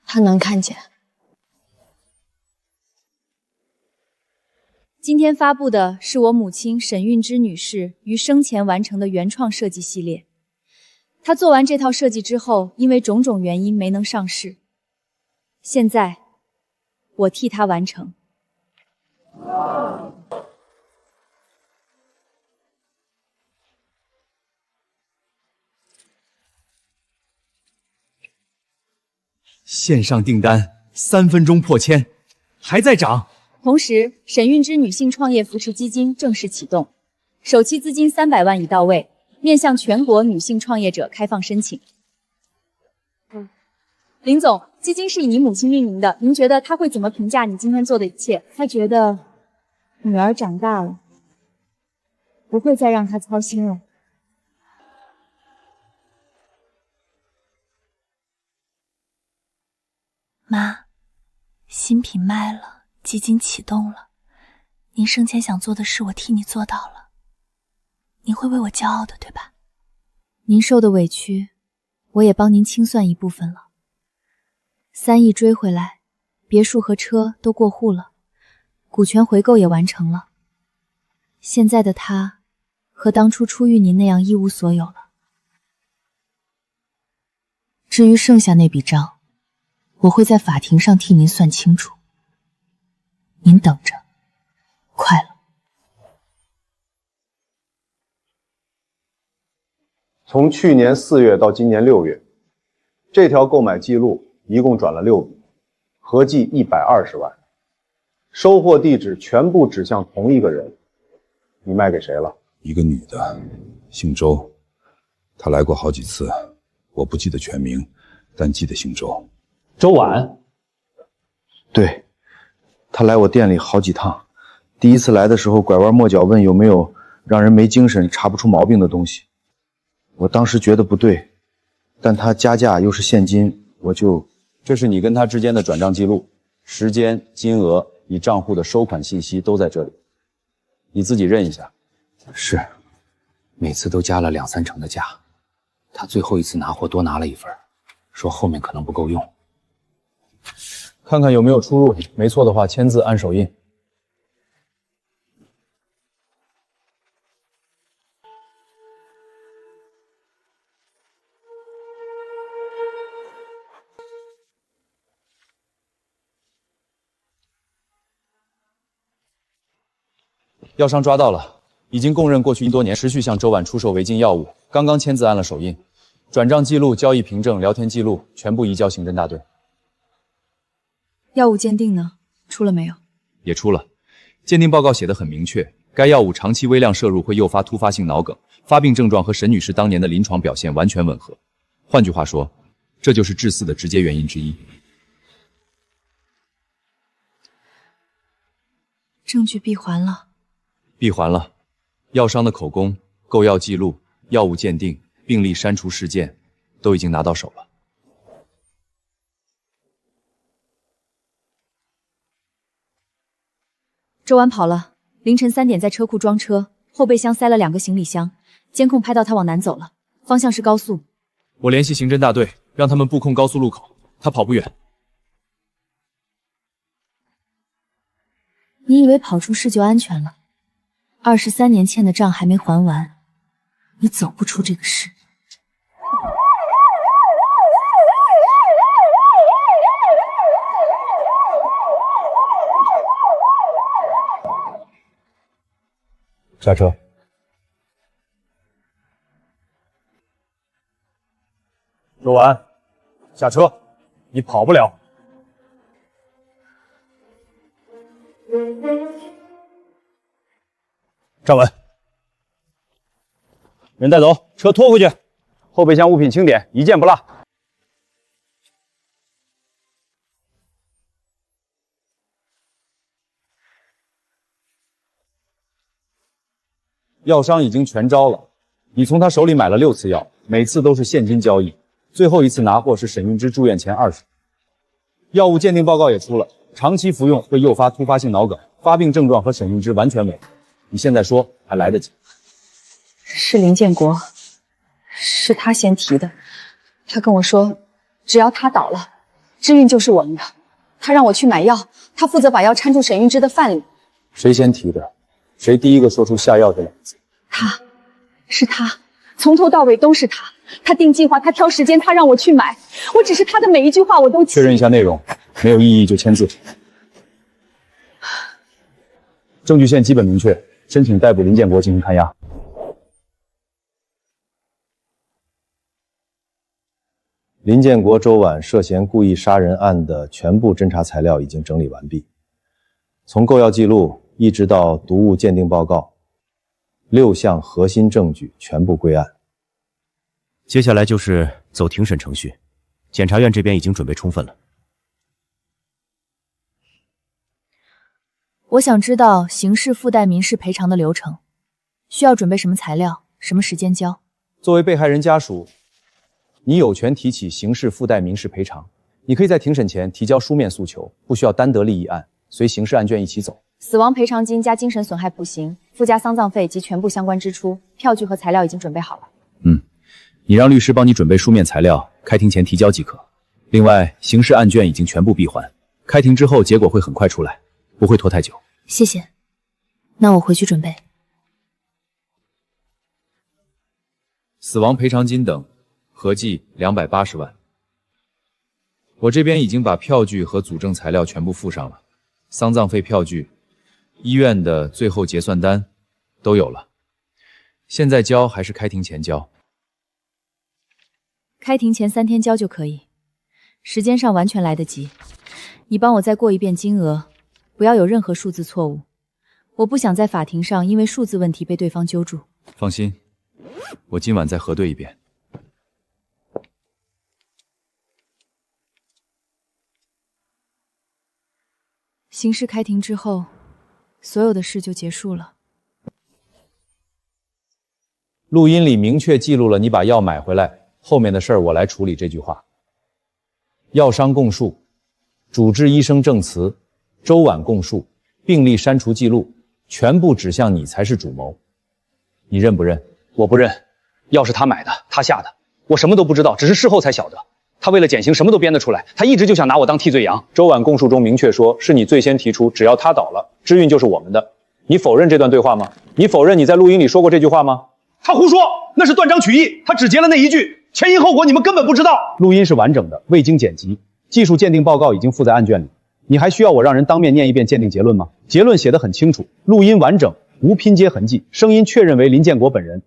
她能看见。今天发布的是我母亲沈运之女士于生前完成的原创设计系列。她做完这套设计之后，因为种种原因没能上市。现在，我替她完成。线上订单3分钟破千，还在涨。同时，沈运之女性创业扶持基金正式启动，首期资金300万已到位，面向全国女性创业者开放申请。林总，基金是以你母亲命名的，您觉得她会怎么评价你今天做的一切？她觉得女儿长大了，不会再让她操心了。妈，新品卖了，基金启动了，您生前想做的事我替你做到了，您会为我骄傲的，对吧？您受的委屈，我也帮您清算一部分了。3亿追回来，别墅和车都过户了，股权回购也完成了。现在的他，和当初初遇您那样一无所有了。至于剩下那笔账，我会在法庭上替您算清楚。您等着，快了。从去年4月到今年6月，这条购买记录一共转了6笔，合计120万，收货地址全部指向同一个人。你卖给谁了？一个女的，姓周，她来过好几次，我不记得全名，但记得姓周。周婉？对，她来我店里好几趟，第一次来的时候拐弯抹角问有没有让人没精神查不出毛病的东西，我当时觉得不对，但她加价又是现金，我就……这是你跟他之间的转账记录，时间、金额以账户的收款信息都在这里，你自己认一下。是，每次都加了2、3成的价，他最后一次拿货多拿了1份，说后面可能不够用。看看有没有出入，没错的话签字按手印。药商抓到了，已经供认过去多年持续向周婉出售违禁药物，刚刚签字按了手印，转账记录、交易凭证、聊天记录全部移交刑侦大队。药物鉴定呢？出了没有？也出了，鉴定报告写得很明确，该药物长期微量摄入会诱发突发性脑梗，发病症状和沈女士当年的临床表现完全吻合。换句话说，这就是致死的直接原因之一。证据闭环了。闭环了，药商的口供、购药记录、药物鉴定、病例删除事件都已经拿到手了。周婉跑了，凌晨3点在车库装车，后备箱塞了2个行李箱，监控拍到他往南走了，方向是高速。我联系刑侦大队，让他们布控高速路口，他跑不远。你以为跑出市就安全了？23年欠的账还没还完，你走不出这个市。下车。周婉，下车，你跑不了。站稳，人带走，车拖回去，后备箱物品清点，一件不落。药商已经全招了，你从他手里买了6次药，每次都是现金交易，最后一次拿货是沈运之住院前20。药物鉴定报告也出了，长期服用会诱发突发性脑梗，发病症状和沈运之完全吻合。你现在说还来得及。是林建国，是他先提的。他跟我说，只要他倒了，知韵就是我们的。他让我去买药，他负责把药掺入沈运之的饭里。谁先提的？谁第一个说出下药这2个字？是他，从头到尾都是他。他定计划，他挑时间，他让我去买。我只是他的每一句话我都确认一下内容，没有异议就签字。证据线基本明确，申请逮捕林建国进行看押。林建国、周婉涉嫌故意杀人案的全部侦查材料已经整理完毕，从购药记录一直到毒物鉴定报告，6项核心证据全部归案。接下来就是走庭审程序，检察院这边已经准备充分了。我想知道刑事附带民事赔偿的流程，需要准备什么材料，什么时间交？作为被害人家属，你有权提起刑事附带民事赔偿。你可以在庭审前提交书面诉求，不需要单得利益案，随刑事案卷一起走。死亡赔偿金加精神损害补刑，附加丧葬费及全部相关支出，票据和材料已经准备好了。你让律师帮你准备书面材料，开庭前提交即可。另外，刑事案卷已经全部闭环，开庭之后结果会很快出来，不会拖太久。谢谢，那我回去准备。死亡赔偿金等合计280万。我这边已经把票据和组证材料全部附上了，丧葬费票据、医院的最后结算单都有了。现在交还是开庭前交？开庭前3天交就可以，时间上完全来得及。你帮我再过一遍金额，不要有任何数字错误。我不想在法庭上因为数字问题被对方揪住。放心，我今晚再核对一遍。刑事开庭之后，所有的事就结束了。录音里明确记录了你把药买回来，后面的事儿我来处理这句话。药商供述，主治医生证词，周婉供述，病历删除记录，全部指向你才是主谋。你认不认？我不认，药是他买的，他下的，我什么都不知道，只是事后才晓得。他为了减刑，什么都编得出来，他一直就想拿我当替罪羊。周婉供述中明确说，是你最先提出，只要他倒了，知韵就是我们的。你否认这段对话吗？你否认你在录音里说过这句话吗？他胡说，那是断章取义，他只截了那一句，前因后果你们根本不知道。录音是完整的，未经剪辑，技术鉴定报告已经附在案卷里。你还需要我让人当面念一遍鉴定结论吗？结论写得很清楚，录音完整，无拼接痕迹，声音确认为林建国本人。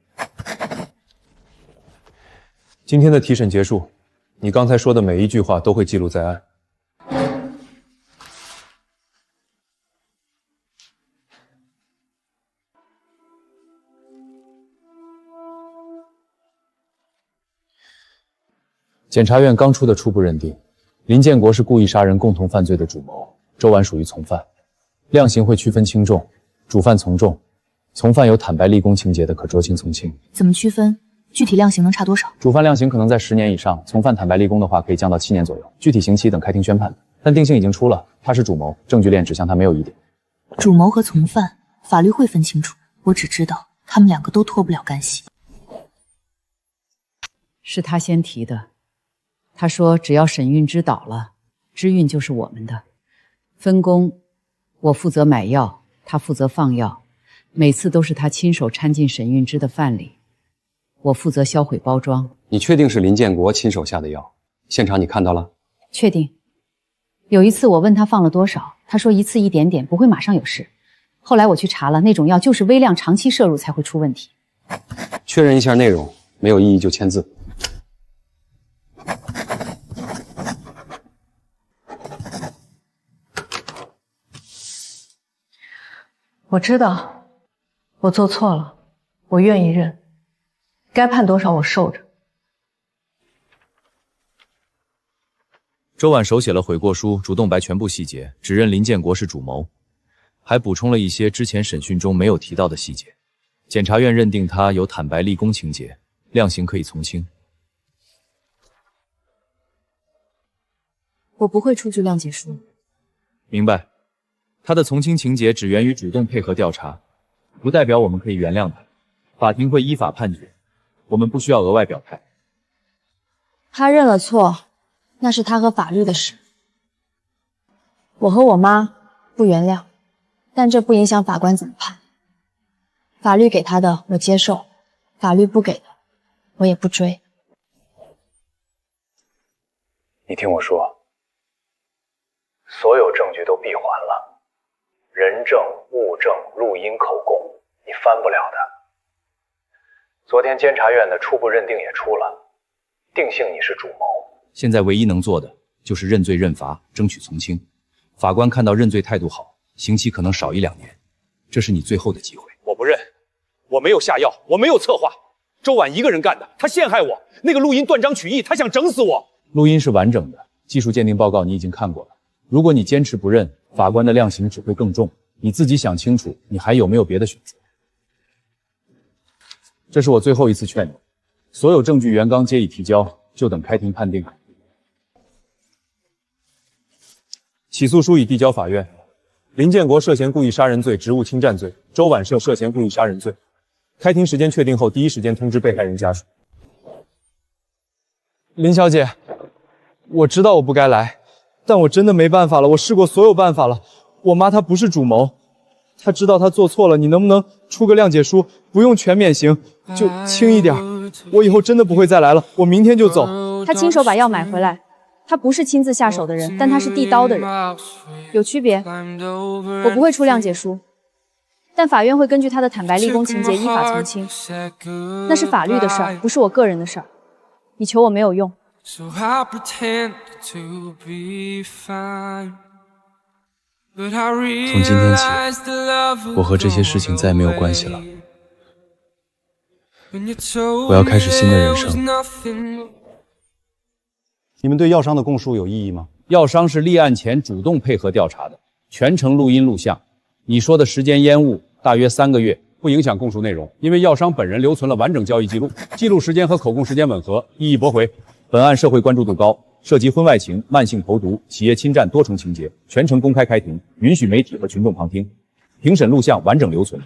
今天的提审结束，你刚才说的每一句话都会记录在案。检察院刚出的初步认定，林建国是故意杀人共同犯罪的主谋，周婉属于从犯，量刑会区分轻重，主犯从重，从犯有坦白立功情节的可酌情从轻。怎么区分？具体量刑能差多少？主犯量刑可能在10年以上，从犯坦白立功的话可以降到7年左右，具体刑期等开庭宣判。但定性已经出了，他是主谋，证据链指向他没有疑点。主谋和从犯，法律会分清楚。我只知道他们2个都脱不了干系。是他先提的。他说只要沈韵之倒了，知韵就是我们的。分工，我负责买药，他负责放药，每次都是他亲手掺进沈韵之的饭里，我负责销毁包装。你确定是林建国亲手下的药？现场你看到了？确定。有一次我问他放了多少，他说一次一点点，不会马上有事。后来我去查了，那种药就是微量长期摄入才会出问题。确认一下内容，没有异议就签字。我知道，我做错了，我愿意认，该判多少我受着。周婉手写了悔过书，主动白全部细节，指认林建国是主谋，还补充了一些之前审讯中没有提到的细节。检察院认定他有坦白立功情节，量刑可以从轻。我不会出具谅解书。明白。他的从轻情节只源于主动配合调查，不代表我们可以原谅他。法庭会依法判决，我们不需要额外表态。他认了错，那是他和法律的事。我和我妈不原谅，但这不影响法官怎么判。法律给他的我接受，法律不给的我也不追。你听我说，所有证据都闭环了。人证、物证、录音、口供，你翻不了的。昨天监察院的初步认定也出了，定性你是主谋，现在唯一能做的就是认罪认罚，争取从轻。法官看到认罪态度好，刑期可能少1、2年，这是你最后的机会。我不认，我没有下药，我没有策划，周婉一个人干的，他陷害我。那个录音断章取义，他想整死我。录音是完整的，技术鉴定报告你已经看过了。如果你坚持不认，法官的量刑只会更重。你自己想清楚，你还有没有别的选择？这是我最后一次劝你，所有证据原纲皆已提交，就等开庭判定。起诉书已递交法院，林建国涉嫌故意杀人罪、职务侵占罪，周婉涉嫌故意杀人罪。开庭时间确定后，第一时间通知被害人家属。林小姐，我知道我不该来，但我真的没办法了，我试过所有办法了。我妈她不是主谋，她知道她做错了，你能不能出个谅解书，不用全免刑，就轻一点。我以后真的不会再来了，我明天就走。他亲手把药买回来，他不是亲自下手的人，但他是递刀的人，有区别。我不会出谅解书，但法院会根据他的坦白立功情节依法从轻，那是法律的事儿，不是我个人的事儿。你求我没有用。从今天起，我和这些事情再也没有关系了。我要开始新的人生。你们对药商的供述有异议吗？药商是立案前主动配合调查的，全程录音录像。你说的时间延误大约3个月，不影响供述内容，因为药商本人留存了完整交易记录，记录时间和口供时间吻合，异议驳回。本案社会关注度高，涉及婚外情、慢性投毒、企业侵占多重情节，全程公开开庭，允许媒体和群众旁听，庭审录像完整留存。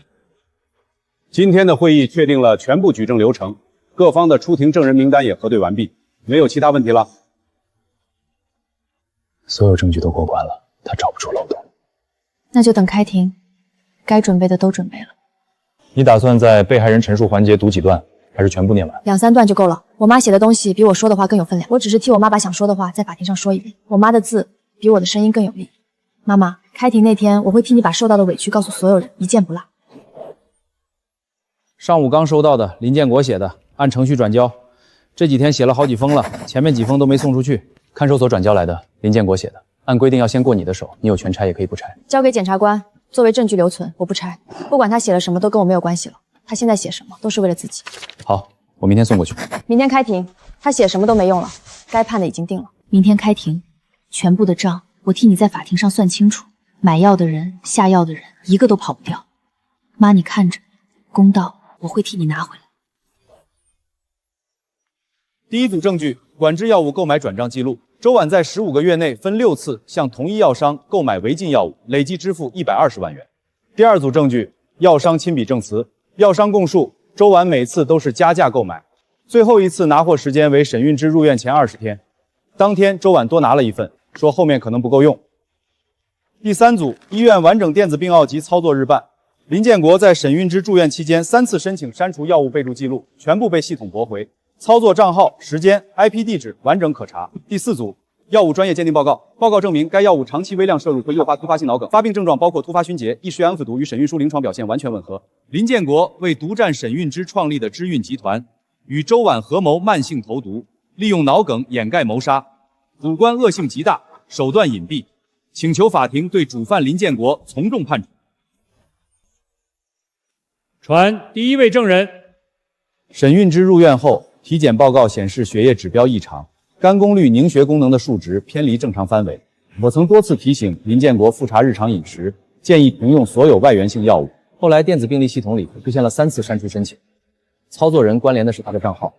今天的会议确定了全部举证流程，各方的出庭证人名单也核对完毕，没有其他问题了。所有证据都过关了，他找不出漏洞。那就等开庭，该准备的都准备了。你打算在被害人陈述环节读几段，还是全部念完？2、3段就够了。我妈写的东西比我说的话更有分量，我只是替我妈把想说的话在法庭上说一遍。我妈的字比我的声音更有力。妈妈，开庭那天我会替你把受到的委屈告诉所有人，一件不落。上午刚收到的，林建国写的，按程序转交。这几天写了好几封了，前面几封都没送出去。看守所转交来的，林建国写的，按规定要先过你的手，你有权拆也可以不拆。交给检察官作为证据留存，我不拆。不管他写了什么，都跟我没有关系了。他现在写什么都是为了自己。好，我明天送过去。明天开庭，他写什么都没用了，该判的已经定了。明天开庭，全部的账我替你在法庭上算清楚，买药的人、下药的人，一个都跑不掉。妈，你看着，公道我会替你拿回来。第一组证据，管制药物购买转账记录。周婉在15个月内分6次向同一药商购买违禁药物，累计支付120万元。第二组证据，药商亲笔证词，药商供述周婉每次都是加价购买，最后一次拿货时间为沈运之入院前20天，当天周婉多拿了一份，说后面可能不够用。第三组，医院完整电子病奥及操作日办，林建国在沈运之住院期间3次申请删除药物备注记录，全部被系统驳回。操作账号、时间、IP 地址完整可查。第四组，药物专业鉴定报告，报告证明该药物长期微量摄入会诱发突发性脑梗，发病症状包括突发熏结、易食安抚毒，与沈运书临床表现完全吻合。林建国为独占沈运之创立的知运集团，与周婉合谋慢性投毒，利用脑梗掩盖谋杀，主观恶性极大，手段隐蔽，请求法庭对主犯林建国从重判处。传第一位证人。沈运之入院后，体检报告显示血液指标异常，肝功率、凝血功能的数值偏离正常范围。我曾多次提醒林建国复查日常饮食，建议停用所有外源性药物。后来电子病历系统里出现了3次删除申请，操作人关联的是他的账号。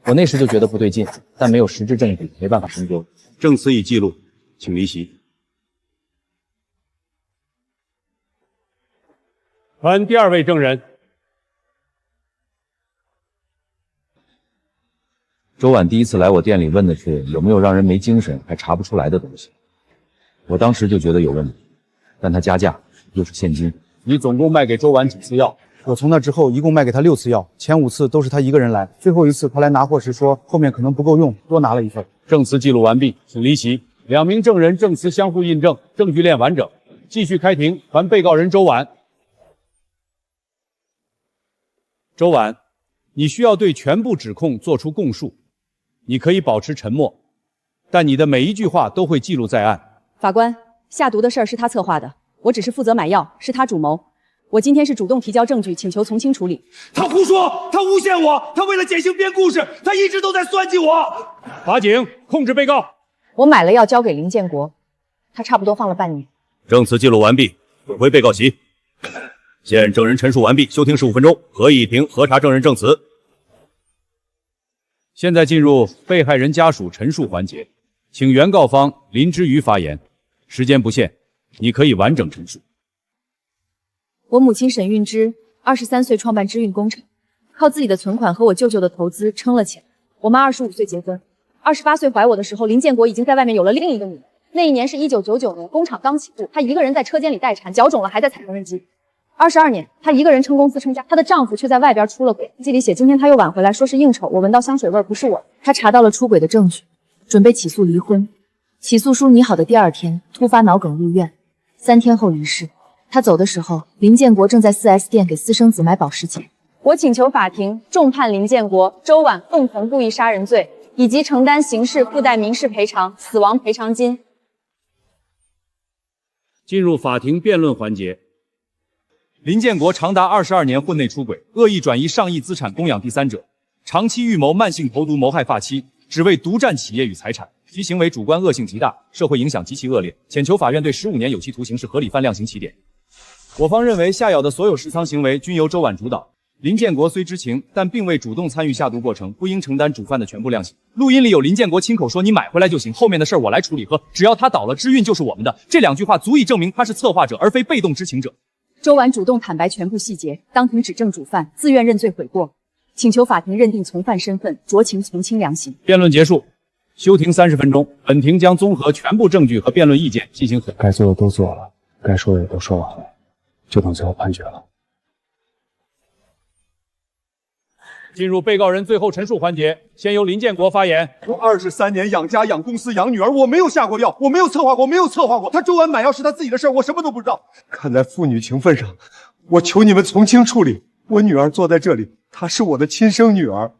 我那时就觉得不对劲，但没有实质证据，没办法深究。证词已记录，请离席。传第二位证人。周婉第一次来我店里问的是有没有让人没精神还查不出来的东西，我当时就觉得有问题，但他加价又是现金。你总共卖给周婉几次药？我从那之后一共卖给他6次药，前5次都是他一个人来，最后一次他来拿货时说后面可能不够用，多拿了一份。证词记录完毕，请离席。2名证人证词相互印证，证据链完整。继续开庭，传被告人周婉。周婉，你需要对全部指控作出供述。你可以保持沉默，但你的每一句话都会记录在案。法官，下毒的事儿是他策划的，我只是负责买药，是他主谋。我今天是主动提交证据，请求从轻处理。他胡说，他诬陷我，他为了减刑编故事，他一直都在算计我。法警，控制被告。我买了药交给林建国，他差不多放了半年。证词记录完毕，滚回被告席。现证人陈述完毕，休庭15分钟，合议庭核查证人证词。现在进入被害人家属陈述环节，请原告方林之瑜发言，时间不限，你可以完整陈述。我母亲沈韵之，23岁创办之韵工程，靠自己的存款和我舅舅的投资撑了起来。我妈25岁结婚，28岁怀我的时候，林建国已经在外面有了另一个女人。那一年是1999年，工厂刚起步，她一个人在车间里待产，脚肿了还在踩缝纫机。22年，她一个人撑公司撑家，她的丈夫却在外边出了轨。日记里写，今天她又晚回来，说是应酬，我闻到香水味，不是我。她查到了出轨的证据，准备起诉离婚。起诉书拟好的第2天，突发脑梗入院，3天后离世。她走的时候，林建国正在4S店给私生子买保时捷。我请求法庭重判林建国、周婉共同故意杀人罪，以及承担刑事附带民事赔偿、死亡赔偿金。进入法庭辩论环节。林建国长达22年婚内出轨，恶意转移上亿资产供养第三者，长期预谋慢性投毒谋害发妻，只为独占企业与财产，其行为主观恶性极大，社会影响极其恶劣，请求法院对15年有期徒刑是合理犯量刑起点。我方认为下药的所有实仓行为均由周婉主导，林建国虽知情，但并未主动参与下毒过程，不应承担主犯的全部量刑。录音里有林建国亲口说你买回来就行，后面的事儿我来处理，和只要他倒了，知韵就是我们的，这2句话足以证明他是策划者而非被动知情者。周婉主动坦白全部细节，当庭指证主犯，自愿认罪悔过，请求法庭认定从犯身份，酌情从轻量刑。辩论结束，休庭30分钟。本庭将综合全部证据和辩论意见进行核。该做的都做了，该说的也都说完了，就等最后判决了。进入被告人最后陈述环节，先由林建国发言。我23年养家、养公司、养女儿，我没有下过药，我没有策划过，他周婉买药是他自己的事儿，我什么都不知道。看在父女情分上，我求你们从轻处理。我女儿坐在这里，她是我的亲生女儿，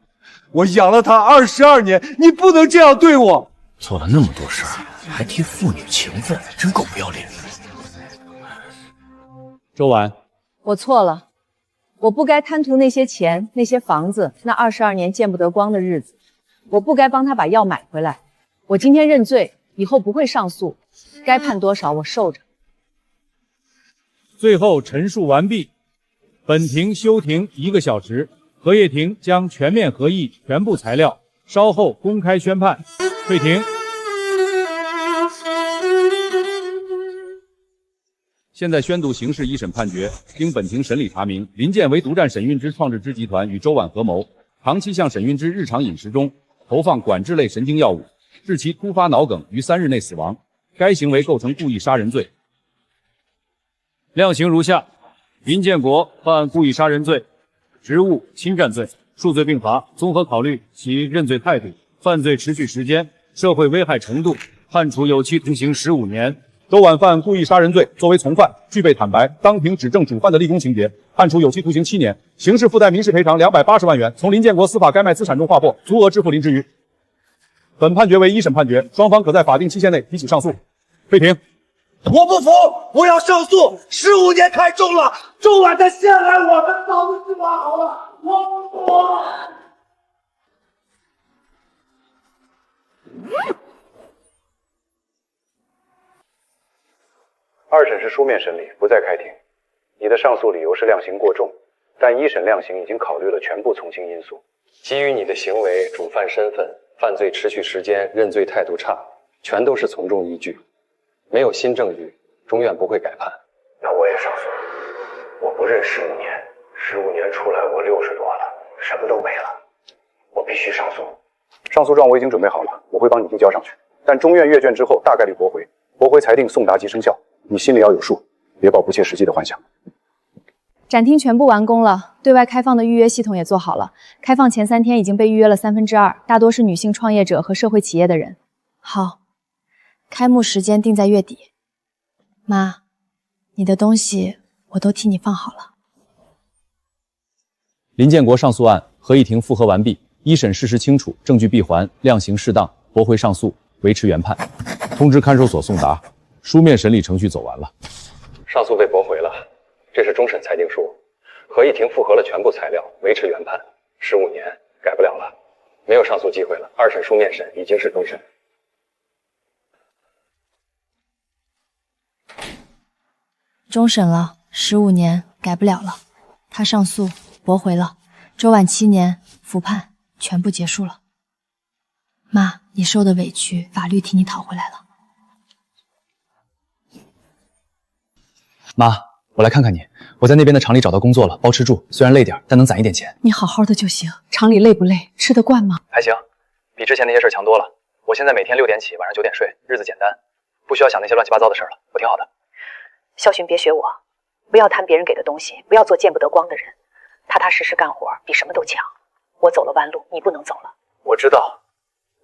我养了她22年，你不能这样对我。做了那么多事儿，还提父女情分，真够不要脸的。周婉，我错了。我不该贪图那些钱、那些房子、那22年见不得光的日子，我不该帮他把药买回来。我今天认罪，以后不会上诉，该判多少我受着。最后陈述完毕，本庭休庭1个小时，合议庭将全面合议全部材料，稍后公开宣判。退庭。现在宣读刑事一审判决。经本庭审理查明，林建为独占沈韵之创制之集团与周婉合谋，长期向沈韵之日常饮食中投放管制类神经药物，致其突发脑梗于3日内死亡。该行为构成故意杀人罪。量刑如下：林建国犯故意杀人罪、职务侵占罪，数罪并罚。综合考虑其认罪态度、犯罪持续时间、社会危害程度，判处有期徒刑15年。周婉犯故意杀人罪，作为从犯，具备坦白、当庭指证主犯的立功情节，判处有期徒刑7年，刑事附带民事赔偿280万元，从林建国司法该卖资产中划拨，足额支付林之瑜。本判决为一审判决，双方可在法定期限内提起上诉。退庭。我不服，我要上诉！15年太重了，周婉在陷害我们，早就计划好了，我不服。2审是书面审理，不再开庭。你的上诉理由是量刑过重，但一审量刑已经考虑了全部从轻因素。基于你的行为、主犯身份、犯罪持续时间、认罪态度差，全都是从重依据。没有新证据，中院不会改判。那我也上诉。我不认15年，15年出来我60多了，什么都没了，我必须上诉。上诉状我已经准备好了，我会帮你递交上去。但中院阅卷之后大概率驳回，驳回裁定送达即生效。你心里要有数，别抱不切实际的幻想。展厅全部完工了，对外开放的预约系统也做好了。开放前3天已经被预约了2/3，大多是女性创业者和社会企业的人。好，开幕时间定在月底。妈，你的东西我都替你放好了。林建国上诉案合议庭复核完毕，一审事实清楚，证据闭环，量刑适当，驳回上诉。维持原判。通知看守所送达，书面审理程序走完了。上诉被驳回了，这是终审裁定书。合议庭复核了全部材料，维持原判，15年，改不了了，没有上诉机会了。二审书面审已经是终审。终审了，15年，改不了了。他上诉驳回了，周婉7年，复判，全部结束了。妈，你受的委屈，法律替你讨回来了。妈，我来看看你。我在那边的厂里找到工作了，包吃住，虽然累点，但能攒一点钱。你好好的就行。厂里累不累？吃得惯吗？还行，比之前那些事儿强多了。我现在每天6点起，晚上9点睡，日子简单，不需要想那些乱七八糟的事儿了，我挺好的。肖勋，别学我，不要贪别人给的东西，不要做见不得光的人，踏踏实实干活比什么都强。我走了弯路，你不能走了。我知道，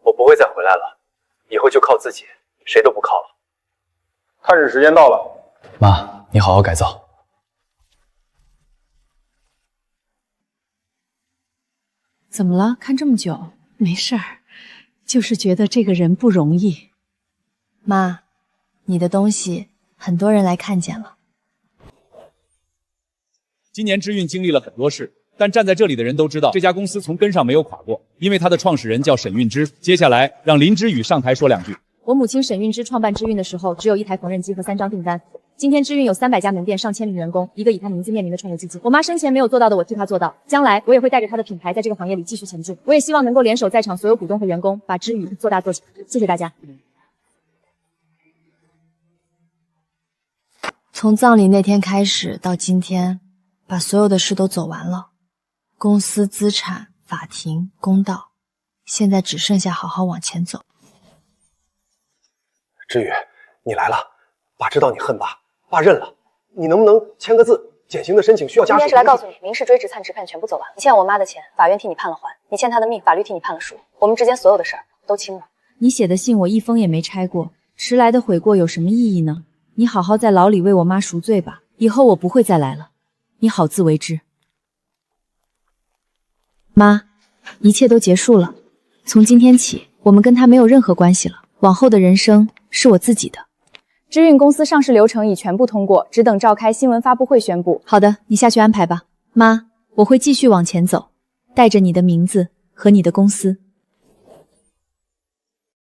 我不会再回来了，以后就靠自己，谁都不靠了。探视时间到了，妈，你好好改造。怎么了？看这么久？没事儿，就是觉得这个人不容易。妈，你的东西很多人来看见了。今年知运经历了很多事，但站在这里的人都知道，这家公司从根上没有垮过，因为它的创始人叫沈运之。接下来让林之宇上台说2句。我母亲沈运之创办知运的时候，只有1台缝纫机和3张订单。今天知运有300家门店，上千名员工，一个以他名字命名的创业基金。我妈生前没有做到的，我替她做到。将来我也会带着她的品牌，在这个行业里继续前进。我也希望能够联手在场所有股东和员工，把知运做大做强。谢谢大家。从葬礼那天开始到今天，把所有的事都走完了，公司、资产、法庭、公道，现在只剩下好好往前走。知宇，你来了，爸知道你恨爸，爸认了。你能不能签个字？减刑的申请需要家属。今天是来告诉你，民事追职、暂支判全部走完。你欠我妈的钱，法院替你判了还；你欠她的命，法律替你判了赎。我们之间所有的事儿都清了。你写的信我一封也没拆过，迟来的悔过有什么意义呢？你好好在牢里为我妈赎罪吧，以后我不会再来了，你好自为之。妈，一切都结束了，从今天起，我们跟她没有任何关系了，往后的人生是我自己的。知运公司上市流程已全部通过，只等召开新闻发布会宣布。好的，你下去安排吧。妈，我会继续往前走，带着你的名字和你的公司。